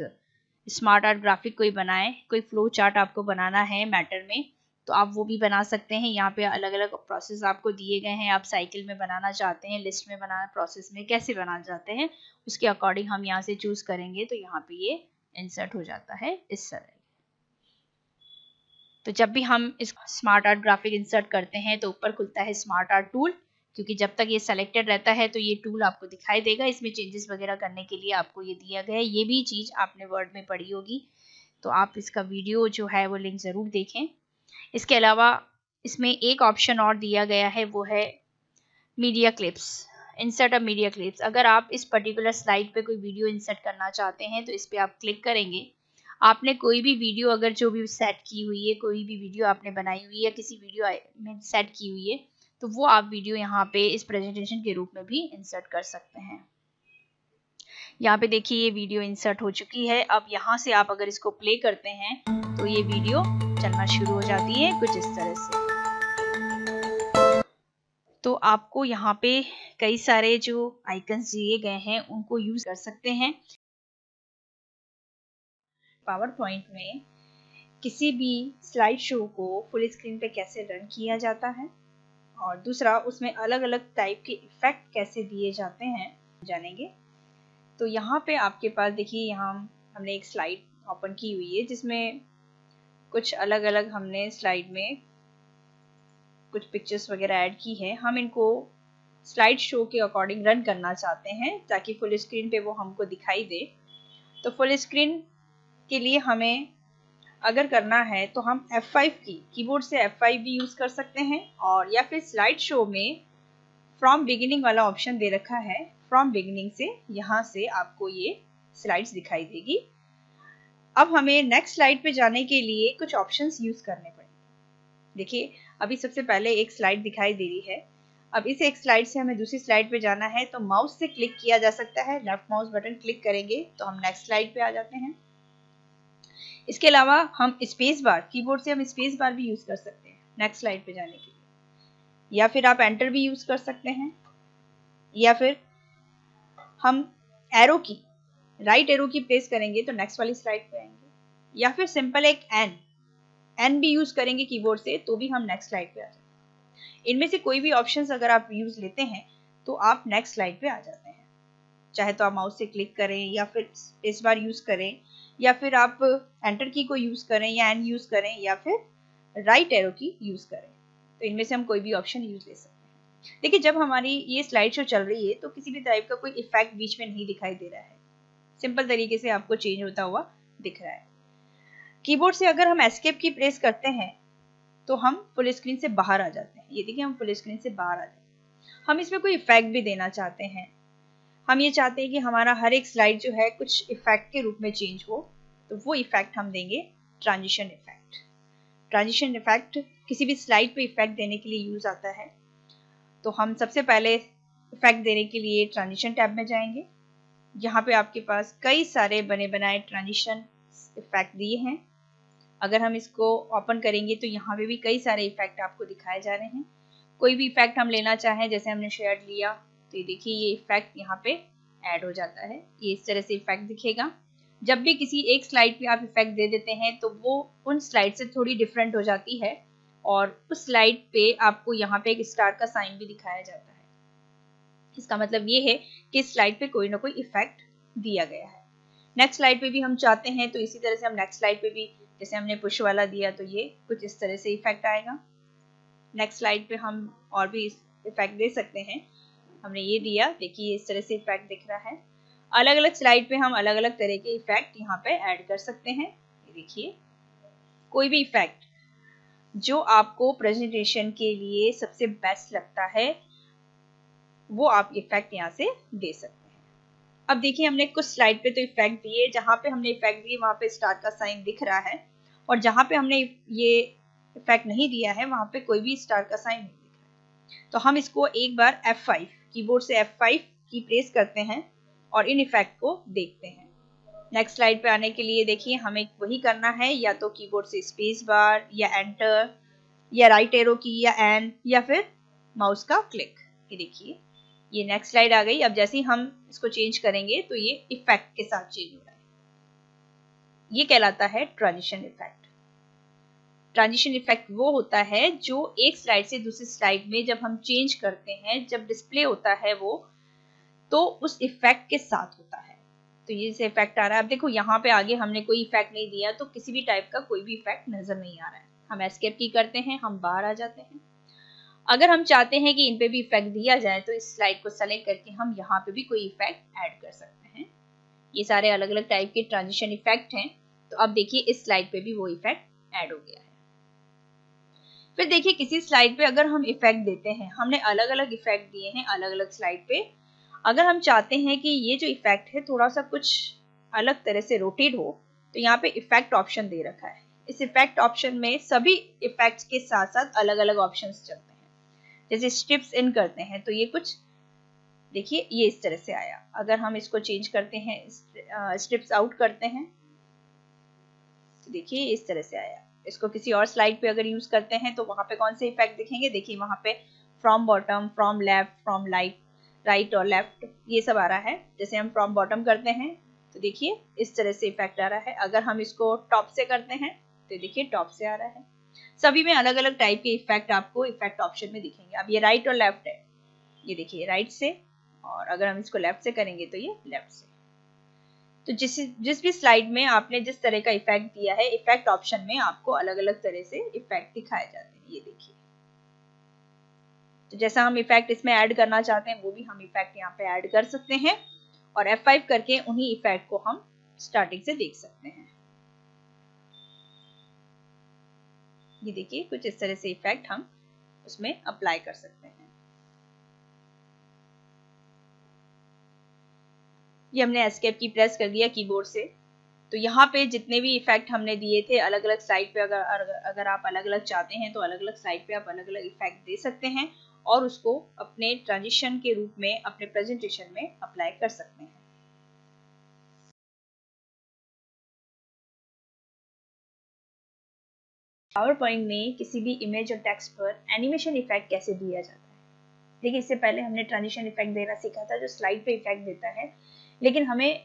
स्मार्ट आर्ट ग्राफिक कोई बनाए, कोई फ्लो चार्ट आपको बनाना है मैटर में, तो आप वो भी बना सकते हैं। यहाँ पे अलग अलग प्रोसेस आपको दिए गए हैं। आप साइकिल में बनाना चाहते हैं, लिस्ट में बनाना, प्रोसेस में कैसे बनाना चाहते हैं उसके अकॉर्डिंग हम यहाँ से चूज करेंगे तो यहाँ पे ये इंसर्ट हो जाता है इस तरह। तो जब भी हम इस स्मार्ट आर्ट ग्राफिक इंसर्ट करते हैं तो ऊपर खुलता है स्मार्ट आर्ट टूल, क्योंकि जब तक ये सेलेक्टेड रहता है तो ये टूल आपको दिखाई देगा। इसमें चेंजेस वगैरह करने के लिए आपको ये दिया गया है। ये भी चीज आपने वर्ड में पढ़ी होगी तो आप इसका वीडियो जो है वो लिंक जरूर देखें। इसके अलावा इसमें एक ऑप्शन और दिया गया है, वो है media clips, insert a media clips. अगर आप इस पर्टिकुलर स्लाइड पे कोई वीडियो इंसर्ट करना चाहते हैं तो इस पे आप क्लिक करेंगे। आपने कोई भी वीडियो अगर जो भी सेट की हुई है, कोई भी वीडियो आपने बनाई हुई है या किसी वीडियो में सेट की हुई है, तो वो आप वीडियो यहाँ पे इस प्रेजेंटेशन के रूप में भी इंसर्ट कर सकते हैं। यहाँ पे देखिए ये वीडियो इंसर्ट हो चुकी है। अब यहाँ से आप अगर इसको प्ले करते हैं तो ये वीडियो चलना शुरू हो जाती है कुछ इस तरह से। तो आपको यहाँ पे कई सारे जो आइकन्स दिए गए हैं उनको यूज कर सकते हैं। पावर पॉइंट में किसी भी स्लाइड शो को फुल स्क्रीन पे कैसे रन किया जाता है और दूसरा उसमें अलग अलग टाइप के इफेक्ट कैसे दिए जाते हैं जानेंगे। तो यहाँ पे आपके पास देखिए यहाँ हमने एक स्लाइड ओपन की हुई है जिसमें कुछ अलग अलग हमने स्लाइड में कुछ पिक्चर्स वगैरह ऐड की है। हम इनको स्लाइड शो के अकॉर्डिंग रन करना चाहते हैं ताकि फुल स्क्रीन पे वो हमको दिखाई दे। तो फुल स्क्रीन के लिए हमें अगर करना है तो हम F5 कीबोर्ड से F5 भी यूज कर सकते हैं और या फिर स्लाइड शो में फ्रॉम बिगिनिंग वाला ऑप्शन दे रखा है। फ्रॉम बिगिनिंग से यहाँ से आपको ये स्लाइड्स दिखाई देगी। अब हमें नेक्स्ट स्लाइड पे जाने के लिए कुछ ऑप्शंस यूज करने पड़ेंगे। देखिए अभी सबसे पहले एक स्लाइड दिखाई दे रही है। अब इस एक स्लाइड से हमें दूसरी स्लाइड पे जाना है तो माउस से क्लिक किया जा सकता है। लेफ्ट माउस बटन क्लिक करेंगे तो हम नेक्स्ट स्लाइड पे आ जाते हैं। इसके अलावा हम स्पेस बार, कीबोर्ड से हम स्पेस बार भी यूज कर सकते हैं नेक्स्ट स्लाइड पे जाने के लिए, या फिर आप एंटर भी यूज कर सकते हैं, या फिर हम एरो की, राइट एरो की प्रेस करेंगे तो नेक्स्ट वाली स्लाइड पे आएंगे, या फिर सिंपल एक एन भी यूज करेंगे कीबोर्ड से तो भी हम नेक्स्ट स्लाइड पे आ जाते हैं। इनमें से कोई भी ऑप्शंस अगर आप यूज लेते हैं तो आप नेक्स्ट स्लाइड पे आ जाते हैं। चाहे तो आप माउस से क्लिक करें या फिर इस बार यूज करें या फिर आप एंटर की को यूज करें या एन यूज करें या फिर राइट एरो की यूज करें, तो इनमें से हम कोई भी ऑप्शन यूज ले सकते हैं। देखिए जब हमारी ये स्लाइड शो चल रही है तो किसी भी टाइप का कोई इफेक्ट बीच में नहीं दिखाई दे रहा है, सिंपल तरीके से आपको चेंज होता हुआ दिख रहा है। कीबोर्ड से अगर हम एस्केप की प्रेस करते हैं तो हम फुल स्क्रीन से बाहर आ जाते हैं। ये देखिए हम फुल स्क्रीन से बाहर आ जाते हैं। हम इसमें कोई इफेक्ट भी देना चाहते हैं, हम ये चाहते हैं कि हमारा हर एक स्लाइड जो है कुछ इफेक्ट के रूप में चेंज हो, तो वो इफेक्ट हम देंगे ट्रांजिशन इफेक्ट। ट्रांजिशन इफेक्ट किसी भी स्लाइड पे इफेक्ट देने के लिए यूज आता है। तो हम सबसे पहले इफेक्ट देने के लिए ट्रांजिशन टैब में जाएंगे। यहाँ पे आपके पास कई सारे बने बनाए ट्रांजिशन इफेक्ट दिए हैं। अगर हम इसको ओपन करेंगे तो यहाँ पे भी कई सारे इफेक्ट आपको दिखाए जा रहे हैं। कोई भी इफेक्ट हम लेना चाहें, जैसे हमने शेड लिया तो ये देखिए ये इफेक्ट यहाँ पे ऐड हो जाता है। ये इस तरह से इफेक्ट दिखेगा। जब भी किसी एक स्लाइड पे आप इफेक्ट दे देते हैं तो वो उन स्लाइड से थोड़ी डिफरेंट हो जाती है और उस स्लाइड पे आपको यहाँ पे एक स्टार का साइन भी दिखाया जाता है। इसका मतलब ये है कि इस स्लाइड पे कोई ना कोई इफेक्ट दिया गया है। नेक्स्ट स्लाइड पे भी हम चाहते हैं तो इसी तरह से हम नेक्स्ट स्लाइड पे भी, जैसे हमने पुश वाला दिया तो ये कुछ इस तरह से इफेक्ट आएगा। नेक्स्ट स्लाइड पे हम और भी इफेक्ट दे सकते हैं। हमने ये दिया, देखिए इस तरह से इफेक्ट दिख रहा है। अलग अलग स्लाइड पे हम अलग अलग तरह के इफेक्ट यहाँ पे ऐड कर सकते हैं। ये देखिए कोई भी इफेक्ट जो आपको प्रेजेंटेशन के लिए सबसे बेस्ट लगता है वो आप इफेक्ट यहाँ से दे सकते हैं। अब देखिए हमने कुछ स्लाइड पे तो इफेक्ट दिए, जहां पे हमने इफेक्ट दिए वहां पे स्टार का साइन दिख रहा है, और जहां पे हमने ये इफेक्ट नहीं दिया है वहां पे कोई भी स्टार का साइन नहीं दिख रहा है। तो हम इसको एक बार F5 कीबोर्ड से F5 की प्रेस करते हैं और इन इफेक्ट को देखते हैं। नेक्स्ट स्लाइड पे आने के लिए देखिए हमें वही करना है, या तो कीबोर्ड से स्पेस बार या एंटर या राइट एरो की या एन या फिर माउस का क्लिक। ये देखिए ये नेक्स्ट स्लाइड आ गई। अब जैसे ही हम इसको चेंज करेंगे तो ये इफेक्ट के साथ चेंज हो रहा है। ये कहलाता है ट्रांजिशन इफेक्ट। ट्रांजिशन इफेक्ट वो होता है जो एक स्लाइड से दूसरी स्लाइड में जब हम चेंज करते हैं, जब डिस्प्ले होता है वो, तो उस इफेक्ट के साथ होता है। तो ये जैसे इफेक्ट आ रहा है, अब देखो यहाँ पे आगे हमने कोई इफेक्ट नहीं दिया तो किसी भी टाइप का कोई भी इफेक्ट नजर नहीं आ रहा है। हम एस्केप की करते हैं, हम बाहर आ जाते हैं। अगर हम चाहते हैं कि इन पे भी इफेक्ट दिया जाए तो इस स्लाइड को सेलेक्ट करके हम यहाँ पे भी कोई इफेक्ट ऐड कर सकते हैं। ये सारे अलग अलग टाइप के ट्रांजिशन इफेक्ट हैं। तो अब देखिए इस स्लाइड पे भी वो इफेक्ट ऐड हो गया है। फिर देखिए किसी स्लाइड पे अगर हम इफेक्ट देते हैं, हमने अलग अलग इफेक्ट दिए हैं अलग अलग स्लाइड पे। अगर हम चाहते हैं कि ये जो इफेक्ट है थोड़ा सा कुछ अलग तरह से रोटेट हो तो यहाँ पे इफेक्ट ऑप्शन दे रखा है। इस इफेक्ट ऑप्शन में सभी इफेक्ट्स के साथ साथ अलग अलग ऑप्शंस चलते हैं। जैसे स्ट्रिप्स इन करते हैं तो ये कुछ देखिए ये इस तरह से आया। अगर हम इसको चेंज करते हैं, स्ट्रिप्स आउट करते हैं तो देखिए इस तरह से आया। इसको किसी और स्लाइड पे अगर यूज करते हैं तो वहां पे कौन से इफेक्ट दिखेंगे, देखिए वहां पे from bottom, from left, from right और लेफ्ट ये सब आ रहा है। जैसे हम फ्रॉम बॉटम करते हैं तो देखिए इस तरह से इफेक्ट आ रहा है। अगर हम इसको टॉप से करते हैं तो देखिए टॉप से आ रहा है। सभी में अलग अलग टाइप के इफेक्ट आपको इफेक्ट ऑप्शन में दिखेंगे। अब ये राइट और लेफ्ट है, ये देखिए राइट से, और अगर हम इसको लेफ्ट से करेंगे तो ये लेफ्ट से। तो जिस भी स्लाइड में आपने जिस तरह का इफेक्ट दिया है, इफेक्ट ऑप्शन में आपको अलग अलग तरह से इफेक्ट दिखाए जाते हैं। ये देखिए, तो जैसा हम इफेक्ट इसमें ऐड करना चाहते हैं वो भी हम इफेक्ट यहाँ पे ऐड कर सकते हैं, और F5 करके उन्हीं इफेक्ट को हम स्टार्टिंग से देख सकते हैं। ये देखिए कुछ इस तरह से इफेक्ट हम उसमें अप्लाई कर सकते हैं। ये हमने एस्केप की प्रेस कर दिया कीबोर्ड से। तो यहाँ पे जितने भी इफेक्ट हमने दिए थे अलग अलग साइड पे, अगर आप अलग अलग चाहते हैं तो अलग अलग साइड पे आप अलग अलग इफेक्ट दे सकते हैं और उसको अपने ट्रांजिशन के रूप में अपने प्रेजेंटेशन में अप्लाई कर सकते हैं। पावर पॉइंट में किसी भी इमेज और टेक्स्ट पर एनिमेशन इफेक्ट कैसे दिया जाता है। देखिए इससे पहले हमने ट्रांजिशन इफेक्ट देना सीखा था जो स्लाइड पे इफेक्ट देता है, लेकिन हमें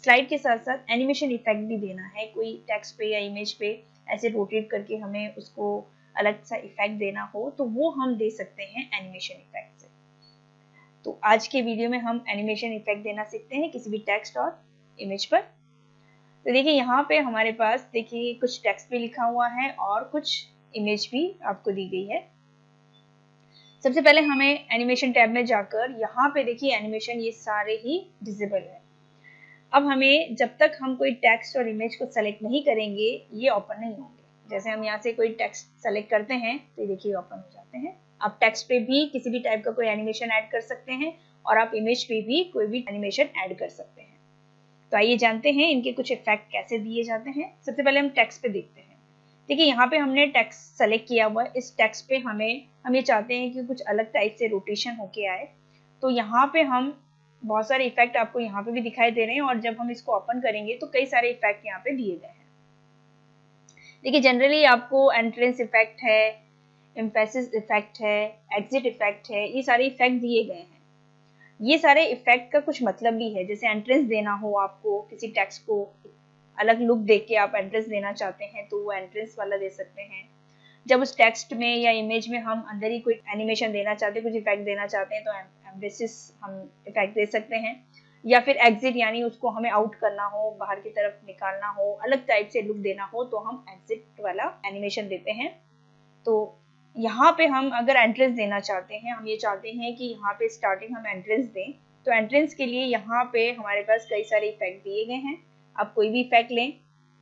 स्लाइड के साथ साथ एनिमेशन इफेक्ट भी देना है। कोई टेक्स्ट पे या इमेज पे ऐसे रोटेट करके हमें उसको अलग सा इफेक्ट देना हो तो वो हम दे सकते हैं एनिमेशन इफेक्ट से। तो आज के वीडियो में हम एनिमेशन इफेक्ट देना सीखते हैं किसी भी टेक्स्ट और इमेज पर। तो देखिए यहाँ पे हमारे पास देखिए कुछ टेक्स्ट भी लिखा हुआ है और कुछ इमेज भी आपको दी गई है। सबसे पहले हमें एनिमेशन टैब में जाकर यहाँ पे देखिए एनिमेशन ये सारे ही डिसेबल है। अब हमें जब तक हम कोई टेक्स्ट और इमेज को सेलेक्ट नहीं करेंगे ये ओपन नहीं होंगे। जैसे हम यहाँ से कोई टेक्स्ट सेलेक्ट करते हैं तो ये देखिए ओपन हो जाते हैं। आप टेक्स्ट पे भी किसी भी टाइप का कोई एनिमेशन ऐड कर सकते हैं और आप इमेज पे भी कोई भी एनिमेशन ऐड कर सकते हैं। तो आइए जानते हैं इनके कुछ इफेक्ट कैसे दिए जाते हैं। सबसे पहले हम टेक्स्ट पे देखते हैं। देखिए यहाँ पे हमने टेक्स्ट सेलेक्ट किया हुआ है। इस टेक्स्ट पे हम ये चाहते हैं कि कुछ अलग टाइप से रोटेशन होके आए। तो यहाँ पे हम बहुत सारे इफेक्ट आपको यहाँ पे भी दिखाई दे रहे हैं और जब हम इसको ओपन करेंगे तो कई सारे इफेक्ट यहाँ पे दिए गए हैं। देखिए जनरली आपको एंट्रेंस इफेक्ट है, एम्फेसिस इफेक्ट है, एग्जिट इफेक्ट है, ये सारे इफेक्ट दिए गए हैं। ये सारे इफेक्ट का कुछ मतलब भी है। जैसे एंट्रेंस देना हो आपको किसी टेक्स्ट को, अलग लुक देख के आप एंट्रेंस देना चाहते हैं तो वो एंट्रेंस वाला दे सकते हैं। जब उस टेक्स्ट में या इमेज में हम अंदर ही कोई एनिमेशन देना चाहते हैं, कुछ इफेक्ट देना चाहते हैं तो एम्फेसिस हम इफेक्ट दे सकते हैं। या फिर एग्जिट यानी उसको हमें आउट करना हो, बाहर की तरफ निकालना हो, अलग टाइप से लुक देना हो तो हम एग्जिट वाला एनिमेशन देते हैं। तो यहाँ पे हम अगर एंट्रेंस देना चाहते हैं, हम ये चाहते हैं कि यहाँ पे स्टार्टिंग हम एंट्रेंस दें, तो एंट्रेंस के लिए यहाँ पे हमारे पास कई सारे इफेक्ट दिए गए हैं। आप कोई भी इफेक्ट लें।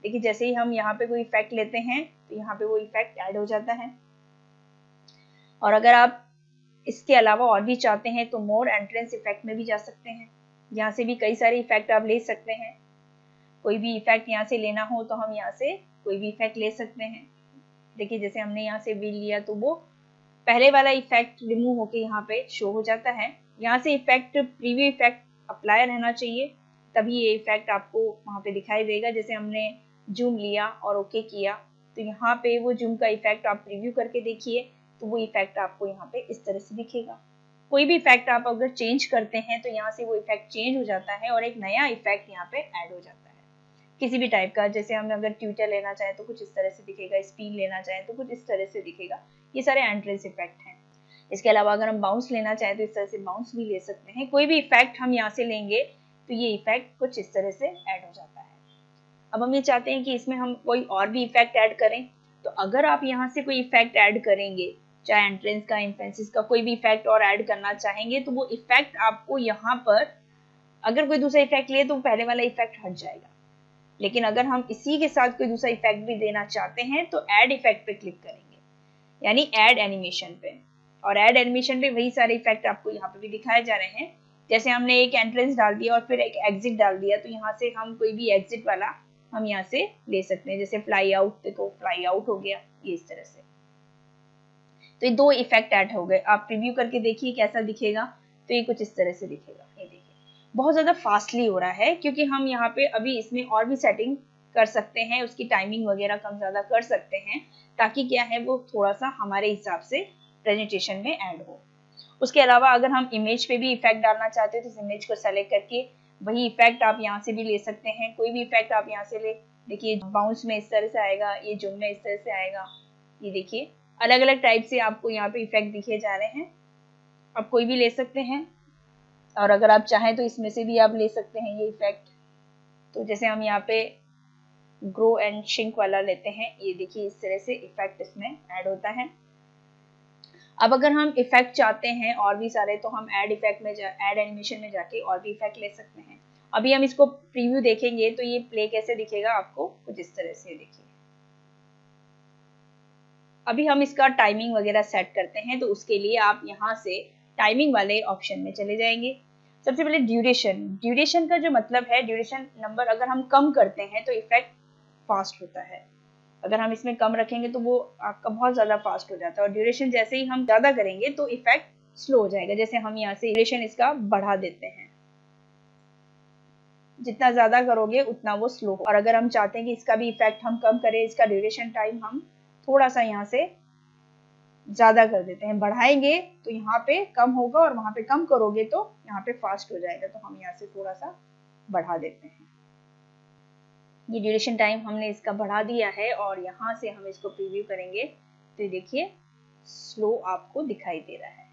देखिए जैसे ही हम यहाँ पे कोई इफेक्ट लेते हैं तो यहाँ पे वो इफेक्ट ऐड हो जाता है। और अगर आप इसके अलावा और भी चाहते हैं तो मोर एंट्रेंस इफेक्ट में भी जा सकते हैं। यहाँ से भी कई सारे इफेक्ट आप ले सकते हैं। कोई भी इफेक्ट यहाँ से लेना हो तो हम यहाँ से कोई भी इफेक्ट ले सकते हैं। देखिए जैसे हमने यहाँ से व्हील लिया तो वो पहले वाला इफेक्ट रिमूव होके यहाँ पे शो हो जाता है। यहाँ से इफेक्ट प्रीव्यू इफेक्ट अप्लाई रहना चाहिए, तभी ये इफेक्ट आपको वहाँ पे दिखाई देगा। जैसे हमने जूम लिया और ओके किया तो यहाँ पे वो जूम का इफेक्ट आप प्रीव्यू करके देखिए तो वो इफेक्ट आपको यहाँ पे इस तरह से दिखेगा। कोई भी इफेक्ट आप अगर चेंज करते हैं तो यहाँ से वो इफेक्ट चेंज हो जाता है और एक नया इफेक्ट यहाँ पे ऐड हो जाता है किसी भी टाइप का। जैसे हम अगर ट्विटर लेना चाहें तो कुछ इस तरह से दिखेगा, स्पीड लेना चाहें तो कुछ इस तरह से दिखेगा। ये सारे एंट्रेंस इफेक्ट हैं। इसके अलावा अगर हम बाउंस लेना चाहें तो इस तरह से बाउंस भी ले सकते हैं। कोई भी इफेक्ट हम यहाँ से लेंगे तो ये इफेक्ट कुछ इस तरह से ऐड हो जाता है। अब हम ये चाहते हैं कि इसमें हम कोई और भी इफेक्ट ऐड करें, तो अगर आप यहाँ से कोई इफेक्ट ऐड करेंगे, चाहे एंट्रेंस का, एम्फेसिस का, कोई भी इफेक्ट और ऐड करना चाहेंगे तो वो इफेक्ट आपको यहाँ पर अगर कोई दूसरा इफेक्ट लिए तो पहले वाला इफेक्ट हट जाएगा। लेकिन अगर हम इसी के साथ कोई दूसरा इफेक्ट भी देना चाहते हैं तो ऐड इफेक्ट पे क्लिक करेंगे, यानी ऐड एनिमेशन पे। और ऐड एनिमेशन पे वही सारे इफेक्ट आपको यहाँ पे भी दिखाए जा रहे हैं। जैसे हमने एक एंट्रेंस डाल दिया और फिर एक एग्जिट डाल दिया तो यहाँ से हम कोई भी एग्जिट वाला हम यहाँ से ले सकते हैं। जैसे फ्लाई आउट, देखो फ्लाई आउट हो गया ये इस तरह से। तो ये 2 इफेक्ट ऐड हो गए। आप प्रीव्यू करके देखिए कैसा दिखेगा। तो ये कुछ इस तरह से दिखेगा। ये देखिए बहुत ज़्यादा फास्टली हो रहा है, क्योंकि हम यहाँ पे अभी इसमें और भी सेटिंग कर सकते हैं, उसकी टाइमिंग वगैरह कम ज़्यादा कर सकते हैं, ताकि क्या है वो थोड़ा सा हमारे हिसाब से प्रेजेंटेशन में ऐड हो। उसके अलावा अगर हम इमेज पे भी इफेक्ट डालना चाहते हैं तो इस इमेज को सेलेक्ट करके वही इफेक्ट आप यहाँ से भी ले सकते हैं। कोई भी इफेक्ट आप यहाँ से ले, देखिए बाउंस में इस तरह से आएगा, ये जूम में इस तरह से आएगा। ये देखिए अलग अलग टाइप से आपको यहाँ पे इफेक्ट दिखे जा रहे हैं, आप कोई भी ले सकते हैं। और अगर आप चाहें तो इसमें से भी आप ले सकते हैं ये इफेक्ट। तो जैसे हम यहाँ पे ग्रो एंड श्रिंक वाला लेते हैं, ये देखिए इस तरह से इफेक्ट इसमें ऐड होता है। अब अगर हम इफेक्ट चाहते हैं और भी सारे, तो हम ऐड इफेक्ट में ऐड एनिमेशन में जाके और भी इफेक्ट ले सकते हैं। अभी हम इसको प्रीव्यू देखेंगे तो ये प्ले कैसे दिखेगा आपको कुछ इस तरह से। देखिए अभी हम इसका टाइमिंग वगैरह सेट करते हैं, तो उसके लिए आप यहाँ से टाइमिंग वाले ऑप्शन में चले जाएंगे। सबसे पहले ड्यूरेशन का जो मतलब है, ड्यूरेशन नंबर अगर हम कम करते हैं तो इफेक्ट फास्ट होता है। अगर हम इसमें कम रखेंगे तो वो आपका बहुत ज़्यादा फास्ट हो जाता है, और ड्यूरेशन जैसे ही हम ज़्यादा करेंगे तो इफेक्ट स्लो हो जाएगा। जैसे हम यहाँ से ड्यूरेशन इसका बढ़ा देते हैं, जितना ज़्यादा करोगे उतना वो स्लो हो। और अगर हम चाहते हैं कि इसका भी इफेक्ट हम कम करें, इसका ड्यूरेशन टाइम हम थोड़ा सा यहाँ से ज़्यादा कर देते हैं, बढ़ाएंगे तो यहाँ पे कम होगा, और वहाँ पे कम करोगे तो यहाँ पे फास्ट हो जाएगा। तो हम यहाँ से थोड़ा सा बढ़ा देते हैं। ये ड्यूरेशन टाइम हमने इसका बढ़ा दिया है, और यहाँ से हम इसको प्रीव्यू करेंगे तो देखिए स्लो आपको दिखाई दे रहा है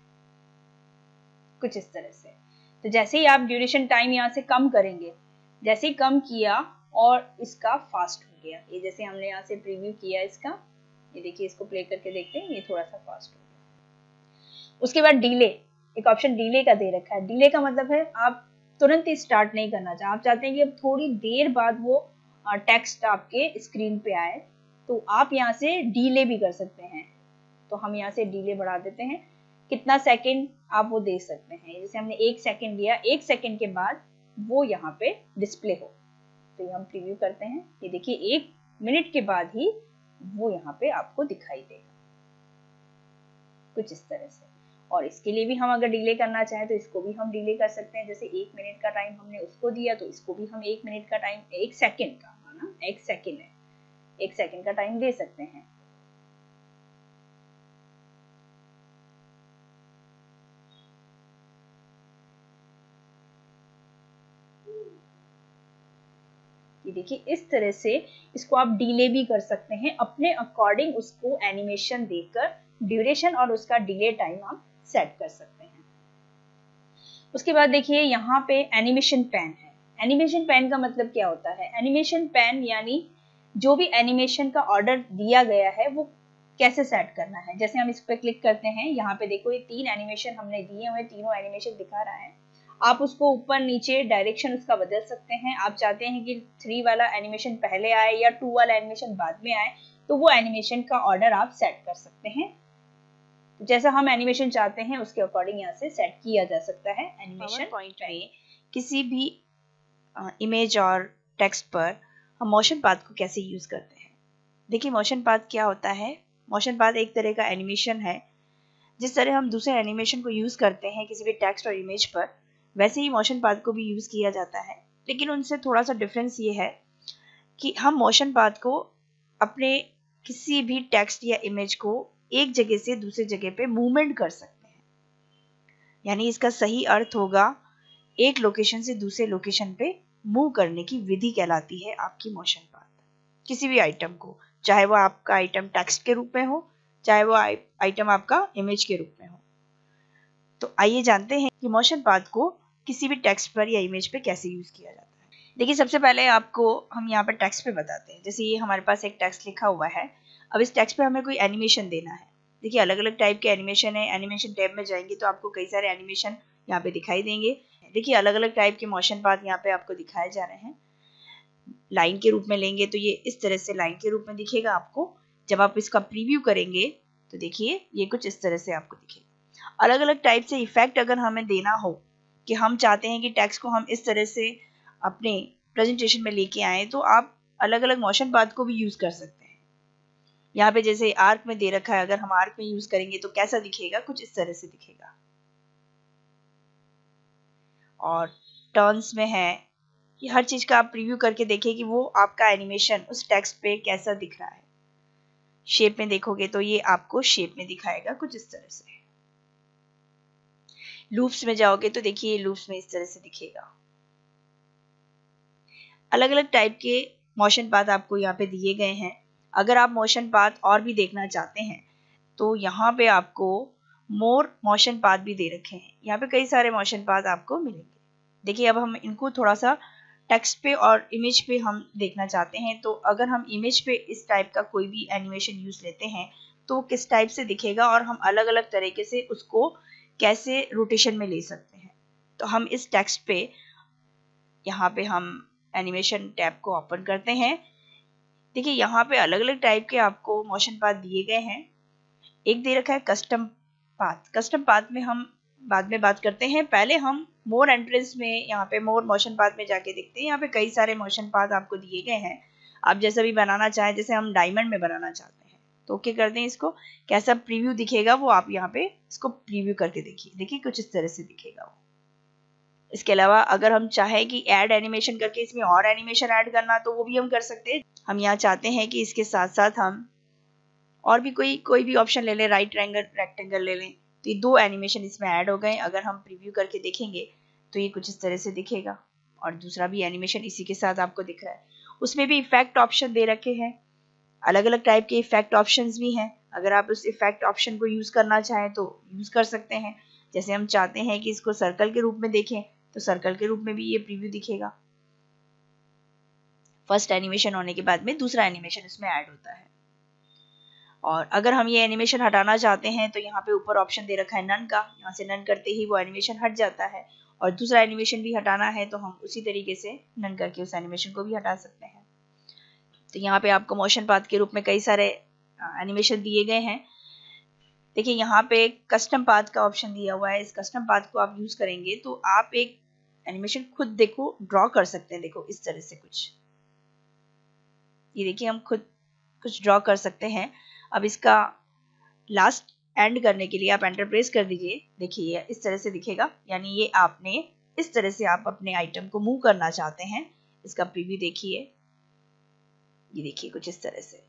कुछ इस तरह से। तो जैसे ही आप ड्यूरेशन टाइम यहाँ से कम करेंगे, जैसे ही कम किया और इसका फास्ट हो गया। ये जैसे हमने यहाँ से प्रीव्यू किया इसका, ये देखिए इसको प्ले करके देखते हैं, ये थोड़ा सा फास्ट हो गया। उसके बाद डिले, एक ऑप्शन डिले का दे रखा है। डिले का मतलब है आप तुरंत ही स्टार्ट नहीं करना चाहते, आप चाहते हैं कि अब थोड़ी देर बाद वो टेक्स्ट आपके स्क्रीन पे आए, तो आप यहाँ से डिले भी कर सकते हैं। तो हम यहाँ से डिले बढ़ा देते हैं, कितना सेकंड आप वो दे सकते हैं। जैसे हमने 1 सेकंड दिया, 1 सेकंड के बाद वो यहाँ पे डिस्प्ले हो। तो ये हम प्रीव्यू करते हैं, ये देखिए 1 मिनट के बाद ही वो यहाँ पे आपको दिखाई देगा कुछ इस तरह से। और इसके लिए भी हम अगर डिले करना चाहें तो इसको भी हम डिले कर सकते हैं। जैसे 1 मिनट का टाइम हमने उसको दिया, तो इसको भी हम 1 मिनट का टाइम, 1 सेकंड का, है ना, 1 सेकंड है, 1 सेकंड का टाइम दे सकते हैं। ये देखिए इस तरह से इसको आप डिले भी कर सकते हैं, अपने अकॉर्डिंग उसको एनिमेशन देकर ड्यूरेशन और उसका डिले टाइम आप सेट कर सकते हैं। उसके बाद देखिए यहाँ पे एनिमेशन पैन है। एनिमेशन पैन का मतलब क्या होता है? एनिमेशन पैन यानी जो भी एनिमेशन का ऑर्डर दिया गया है वो कैसे सेट करना है। जैसे हम इस पर क्लिक करते हैं, यहाँ पे देखो ये 3 एनिमेशन हमने दिए हुए, तीनों एनिमेशन दिखा रहा है। आप उसको ऊपर नीचे डायरेक्शन उसका बदल सकते हैं। आप चाहते हैं कि 3 वाला एनिमेशन पहले आए या 2 वाला एनिमेशन बाद में आए, तो वो एनिमेशन का ऑर्डर आप सेट कर सकते हैं। जैसा हम एनिमेशन चाहते हैं उसके अकॉर्डिंग यहाँ से सेट किया जा सकता है। एनिमेशन पॉइंट में किसी भी इमेज और टेक्स्ट पर हम मोशन पाथ को कैसे यूज करते हैं। देखिए मोशन पाथ क्या होता है। मोशन पाथ एक तरह का एनिमेशन है। जिस तरह हम दूसरे एनिमेशन को यूज करते हैं किसी भी टेक्स्ट और इमेज पर, वैसे ही मोशन पाथ को भी यूज किया जाता है। लेकिन उनसे थोड़ा सा डिफरेंस ये है कि हम मोशन पाथ को अपने किसी भी टेक्स्ट या इमेज को एक जगह से दूसरी जगह पे मूवमेंट कर सकते हैं। यानी इसका सही अर्थ होगा एक लोकेशन से दूसरे लोकेशन पे मूव करने की विधि कहलाती है आपकी मोशन पाथ। किसी भी आइटम को, चाहे वो आपका आइटम टेक्स्ट के रूप में हो, चाहे वो आइटम आपका इमेज के रूप में हो। तो आइए जानते हैं कि मोशन पाथ को किसी भी टेक्स्ट पर या इमेज पे कैसे यूज किया जाता है। देखिए सबसे पहले आपको हम यहाँ पर टेक्स्ट पे बताते हैं। जैसे ये हमारे पास एक टेक्स्ट लिखा हुआ है। अब इस टेक्स्ट पे हमें कोई एनिमेशन देना है। देखिए अलग अलग टाइप के एनिमेशन है। एनिमेशन टैब में जाएंगे तो आपको कई सारे एनिमेशन यहाँ पे दिखाई देंगे। देखिए अलग अलग टाइप के मोशन पाथ यहाँ पे आपको दिखाए जा रहे हैं। लाइन के रूप में लेंगे तो ये इस तरह से लाइन के रूप में दिखेगा आपको। जब आप इसका प्रीव्यू करेंगे तो देखिए ये कुछ इस तरह से आपको दिखेगा। अलग अलग टाइप से इफेक्ट अगर हमें देना हो कि हम चाहते हैं कि टेक्स्ट को हम इस तरह से अपने प्रेजेंटेशन में लेके आए, तो आप अलग अलग मोशन पाथ को भी यूज कर सकते हैं। यहाँ पे जैसे आर्क में दे रखा है, अगर हम आर्क में यूज करेंगे तो कैसा दिखेगा, कुछ इस तरह से दिखेगा। और टर्न्स में है, ये हर चीज का आप प्रीव्यू करके देखिए कि वो आपका एनिमेशन उस टेक्स्ट पे कैसा दिख रहा है। शेप में देखोगे तो ये आपको शेप में दिखाएगा कुछ इस तरह से। लूप्स में जाओगे तो देखिए लूप्स में इस तरह से दिखेगा। अलग अलग टाइप के मोशन पाथ आपको यहाँ पे दिए गए हैं। अगर आप मोशन पाथ और भी देखना चाहते हैं तो यहाँ पे आपको मोर मोशन पाथ भी दे रखे हैं। यहाँ पे कई सारे मोशन पाथ आपको मिलेंगे। देखिए अब हम इनको थोड़ा सा टेक्स्ट पे और इमेज पे हम देखना चाहते हैं, तो अगर हम इमेज पे इस टाइप का कोई भी एनिमेशन यूज लेते हैं तो किस टाइप से दिखेगा और हम अलग अलग तरीके से उसको कैसे रोटेशन में ले सकते हैं। तो हम इस टेक्स्ट पे यहाँ पे हम एनिमेशन टैब को ओपन करते हैं। देखिए यहाँ पे अलग अलग टाइप के आपको मोशन पाथ दिए गए हैं। एक दे रखा है कस्टम पाथ। कस्टम पाथ में हम बाद में बात करते हैं, पहले हम मोर एंट्रेंस में यहाँ पे मोर मोशन पाथ में जाके देखते हैं। यहाँ पे कई सारे मोशन पाथ आपको दिए गए हैं, आप जैसा भी बनाना चाहें। जैसे हम डायमंड में बनाना चाहते हैं तो ओके करते हैं इसको। कैसा प्रीव्यू दिखेगा वो आप यहाँ पे इसको प्रीव्यू करके देखिए। देखिए कुछ इस तरह से दिखेगा वो। इसके अलावा अगर हम चाहें कि ऐड एनिमेशन करके इसमें और एनिमेशन ऐड करना तो वो भी हम कर सकते हैं। हम यहाँ चाहते हैं कि इसके साथ साथ हम और भी कोई भी ऑप्शन ले लें, राइट ट्रायंगल रेक्टेंगल ले लें, तो ये 2 एनिमेशन इसमें ऐड हो गए। अगर हम प्रीव्यू करके देखेंगे तो ये कुछ इस तरह से दिखेगा। और दूसरा भी एनिमेशन इसी के साथ आपको दिख रहा है। उसमें भी इफेक्ट ऑप्शन दे रखे हैं, अलग अलग टाइप के इफेक्ट ऑप्शंस भी हैं। अगर आप उस इफेक्ट ऑप्शन को यूज करना चाहें तो यूज कर सकते हैं। जैसे हम चाहते हैं कि इसको सर्कल के रूप में देखें तो सर्कल के रूप में भी ये प्रीव्यू दिखेगा। फर्स्ट एनिमेशन होने के बाद में दूसरा एनिमेशन इसमें ऐड होता है। और अगर हम ये एनिमेशन हटाना चाहते हैं तो यहाँ पे ऊपर ऑप्शन दे रखा है नन का। यहाँ से नन करते ही वो एनिमेशन हट जाता है। और दूसरा एनिमेशन भी हटाना है तो हम उसी तरीके से नन करके उस एनिमेशन को भी हटा सकते हैं। तो यहाँ पे आपको मोशन पाथ के रूप में कई सारे एनिमेशन दिए गए हैं। देखिए यहाँ पे कस्टम पाथ का ऑप्शन दिया हुआ है। इस कस्टम पाथ को आप यूज करेंगे तो आप एक एनिमेशन खुद देखो ड्रॉ कर सकते हैं। देखो इस तरह से कुछ, ये देखिए हम खुद कुछ ड्रॉ कर सकते हैं। अब इसका लास्ट एंड करने के लिए आप एंटर प्रेस कर दीजिए। देखिए इस तरह से दिखेगा, यानी ये आपने इस तरह से आप अपने आइटम को मूव करना चाहते हैं। इसका प्रीव्यू देखिए, ये देखिए कुछ इस तरह से।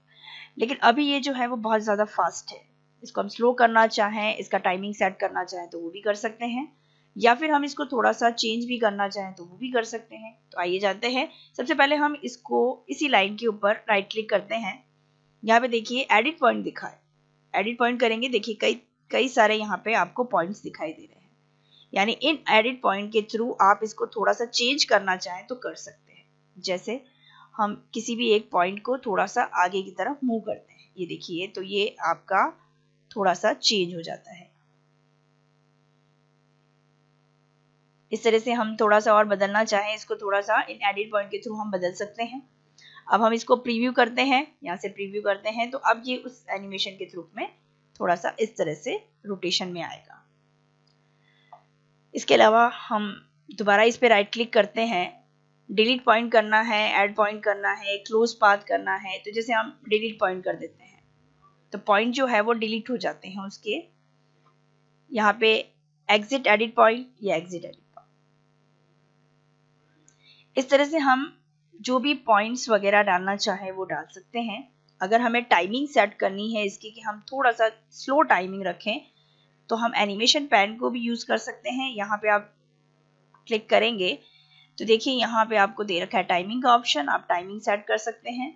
लेकिन अभी ये जो है वो बहुत ज़्यादा फास्ट है। इसको हम स्लो करना चाहें, इसका टाइमिंग सेट करना चाहें तो वो भी कर सकते हैं, या फिर हम इसको थोड़ा सा चेंज भी करना चाहें तो वो भी कर सकते हैं। तो आइए जानते हैं। सबसे पहले हम इसको इसी लाइन के ऊपर राइट क्लिक करते हैं। यहाँ पे देखिए एडिट पॉइंट दिखा है। एडिट पॉइंट करेंगे, देखिए कई सारे यहाँ पे आपको पॉइंट्स दिखाई दे रहे हैं। यानी इन एडिट पॉइंट के थ्रू आप इसको थोड़ा सा चेंज करना चाहें तो कर सकते हैं। जैसे हम किसी भी एक पॉइंट को थोड़ा सा आगे की तरफ मूव करते हैं, ये देखिए तो ये आपका थोड़ा सा चेंज हो जाता है। इस तरह से हम थोड़ा सा और बदलना चाहें इसको, थोड़ा सा इन एडिट पॉइंट के थ्रू हम बदल सकते हैं। अब हम इसको प्रीव्यू करते हैं, यहाँ से प्रीव्यू करते हैं तो अब ये उस एनिमेशन के थ्रू में थोड़ा सा इस तरह से रोटेशन में आएगा। इसके अलावा हम दोबारा इस पे राइट क्लिक करते हैं। डिलीट पॉइंट करना है, ऐड पॉइंट करना है, क्लोज पाथ करना है, तो जैसे हम डिलीट पॉइंट कर देते हैं तो पॉइंट जो है वो डिलीट हो जाते हैं उसके। यहाँ पे एग्जिट एडिट पॉइंट या एग्जिट एडिट पॉइंट, इस तरह से हम जो भी पॉइंट्स वगैरह डालना चाहे वो डाल सकते हैं। अगर हमें टाइमिंग सेट करनी है इसकी कि हम थोड़ा सा स्लो टाइमिंग रखें तो हम एनिमेशन पैन को भी यूज कर सकते हैं। यहाँ पे आप क्लिक करेंगे तो देखिए यहाँ पे आपको दे रखा है टाइमिंग का ऑप्शन, आप टाइमिंग सेट कर सकते हैं।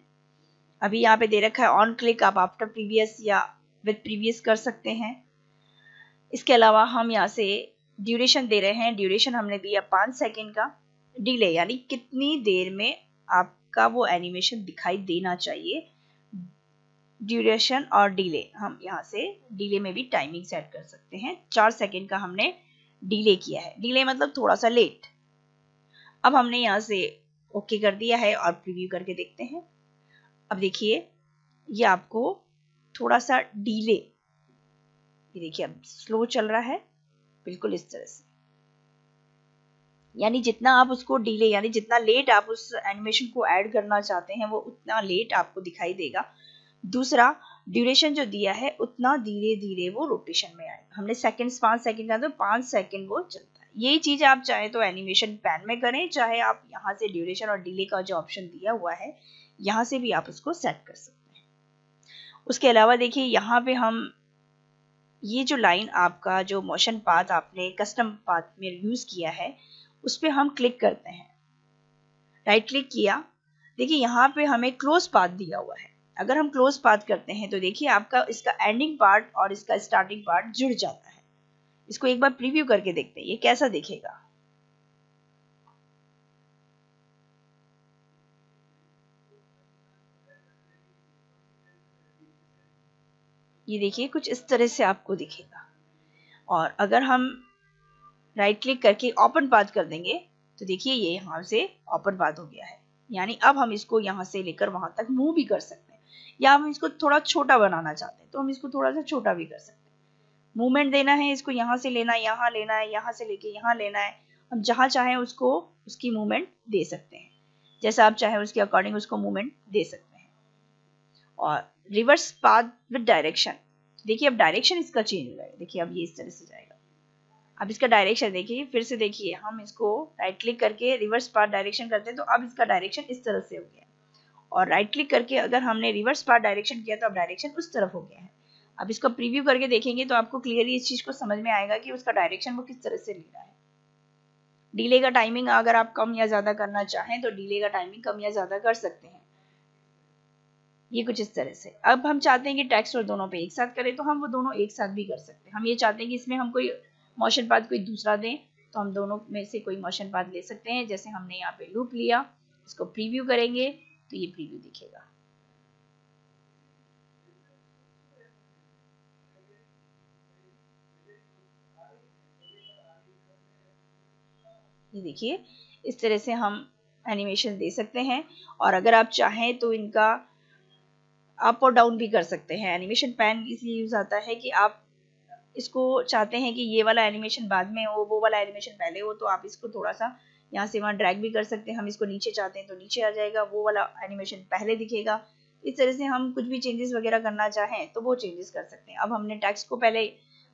अभी यहाँ पे दे रखा है ऑन क्लिक, आप आफ्टर प्रीवियस या विद प्रीवियस कर सकते हैं। इसके अलावा हम यहाँ से ड्यूरेशन दे रहे हैं। ड्यूरेशन हमने दिया 5 सेकेंड का। डिले यानी कितनी देर में आपका वो एनिमेशन दिखाई देना चाहिए। ड्यूरेशन और डिले, हम यहाँ से डिले में भी टाइमिंग सेट कर सकते हैं। 4 सेकेंड का हमने डिले किया है। डिले मतलब थोड़ा सा लेट। अब हमने यहाँ से ओके कर दिया है और प्रीव्यू करके देखते हैं। अब देखिए ये आपको थोड़ा सा डिले, ये देखिए अब स्लो चल रहा है बिल्कुल इस तरह से। यानी जितना आप उसको डिले यानी जितना लेट आप उस एनिमेशन को ऐड करना चाहते हैं वो उतना लेट आपको दिखाई देगा। दूसरा, ड्यूरेशन जो दिया है उतना धीरे धीरे वो रोटेशन में आएगा। हमने सेकंड्स 5 सेकंड का तो 5 सेकंड वो चलता है। यही चीज आप चाहे तो एनिमेशन पैन में करें, चाहे आप यहाँ से ड्यूरेशन और डिले का जो ऑप्शन दिया हुआ है यहाँ से भी आप उसको सेट कर सकते हैं। उसके अलावा देखिए यहाँ पे हम ये जो लाइन आपका जो मोशन पाथ आपने कस्टम पाथ में यूज किया है उस पर हम क्लिक करते हैं, राइट क्लिक किया। देखिए यहाँ पे हमें क्लोज पाथ दिया हुआ है। अगर हम क्लोज पाथ करते हैं तो देखिए आपका इसका एंडिंग पार्ट और इसका स्टार्टिंग पार्ट जुड़ जाता है। इसको एक बार प्रीव्यू करके देखते हैं ये कैसा दिखेगा। ये देखिए कुछ इस तरह से आपको दिखेगा। और अगर हम राइट क्लिक करके ओपन पाथ कर देंगे तो देखिए ये यहाँ से ओपन पाथ हो गया है। यानी अब हम इसको यहाँ से लेकर वहां तक मूव भी कर सकते हैं, या हम इसको थोड़ा छोटा बनाना चाहते हैं तो हम इसको थोड़ा सा छोटा भी कर सकते हैं। मूवमेंट देना है इसको यहाँ से लेना है, यहाँ लेना है, यहाँ से लेके यहाँ लेना है। हम जहाँ चाहें उसको उसकी मूवमेंट दे सकते हैं, जैसा आप चाहें उसके अकॉर्डिंग उसको मूवमेंट दे सकते हैं। और रिवर्स पाथ विद डायरेक्शन, देखिए अब डायरेक्शन इसका चेंज हो जाएगा। देखिए अब ये इस तरह से जाएगा। अब इसका डायरेक्शन देखिए, फिर से देखिए हम इसको राइट क्लिक करके रिवर्स पाथ डायरेक्शन करते हैं तो अब इसका डायरेक्शन इस तरह से हो गया। और राइट क्लिक करके अगर हमने रिवर्स पाथ डायरेक्शन किया तो अब डायरेक्शन उस तरफ हो गया है। अब इसको प्रीव्यू करके देखेंगे तो आपको क्लियरली इस चीज को समझ में आएगा कि उसका डायरेक्शन वो किस तरह से ले रहा है। डिले का टाइमिंग अगर आप कम या ज्यादा करना चाहें तो डिले का टाइमिंग कम या ज्यादा कर सकते हैं। ये कुछ इस तरह से। अब हम चाहते हैं कि टेक्स्ट और दोनों पे एक साथ करें तो हम वो दोनों एक साथ भी कर सकते हैं। हम ये चाहते हैं कि इसमें हम कोई मोशन पाथ कोई दूसरा दें तो हम दोनों में से कोई मोशन पाथ ले सकते हैं। जैसे हमने यहाँ पे लूप लिया, इसको प्रीव्यू करेंगे तो ये प्रीव्यू दिखेगा। ये देखिए इस तरह से हम एनिमेशन दे सकते हैं। और अगर आप चाहें तो इनका अप और डाउन भी कर सकते हैं। एनिमेशन पैन इसलिए यूज आता है कि आप इसको चाहते हैं कि ये वाला एनिमेशन बाद में हो, वो वाला एनिमेशन पहले हो, तो आप इसको थोड़ा सा यहाँ से वहाँ ड्रैग भी कर सकते हैं। हम इसको नीचे चाहते हैं तो नीचे आ जाएगा, वो वाला एनिमेशन पहले दिखेगा। इस तरह से हम कुछ भी चेंजेस वगैरह करना चाहें तो वो चेंजेस कर सकते हैं। अब हमने टेक्स्ट को पहले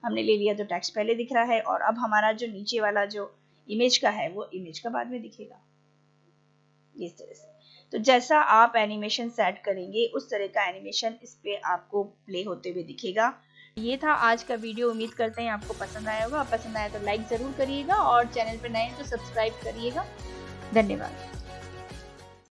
हमने ले लिया तो टेक्स्ट पहले दिख रहा है, और अब हमारा जो नीचे वाला जो इमेज का है वो इमेज का बाद में दिखेगा, इस तरह से। तो जैसा आप एनिमेशन सेट करेंगे उस तरह का एनिमेशन इस पे आपको प्ले होते हुए दिखेगा। ये था आज का वीडियो। उम्मीद करते हैं आपको पसंद आया होगा। पसंद आया तो लाइक जरूर करिएगा और चैनल पर नए हैं तो सब्सक्राइब करिएगा। धन्यवाद।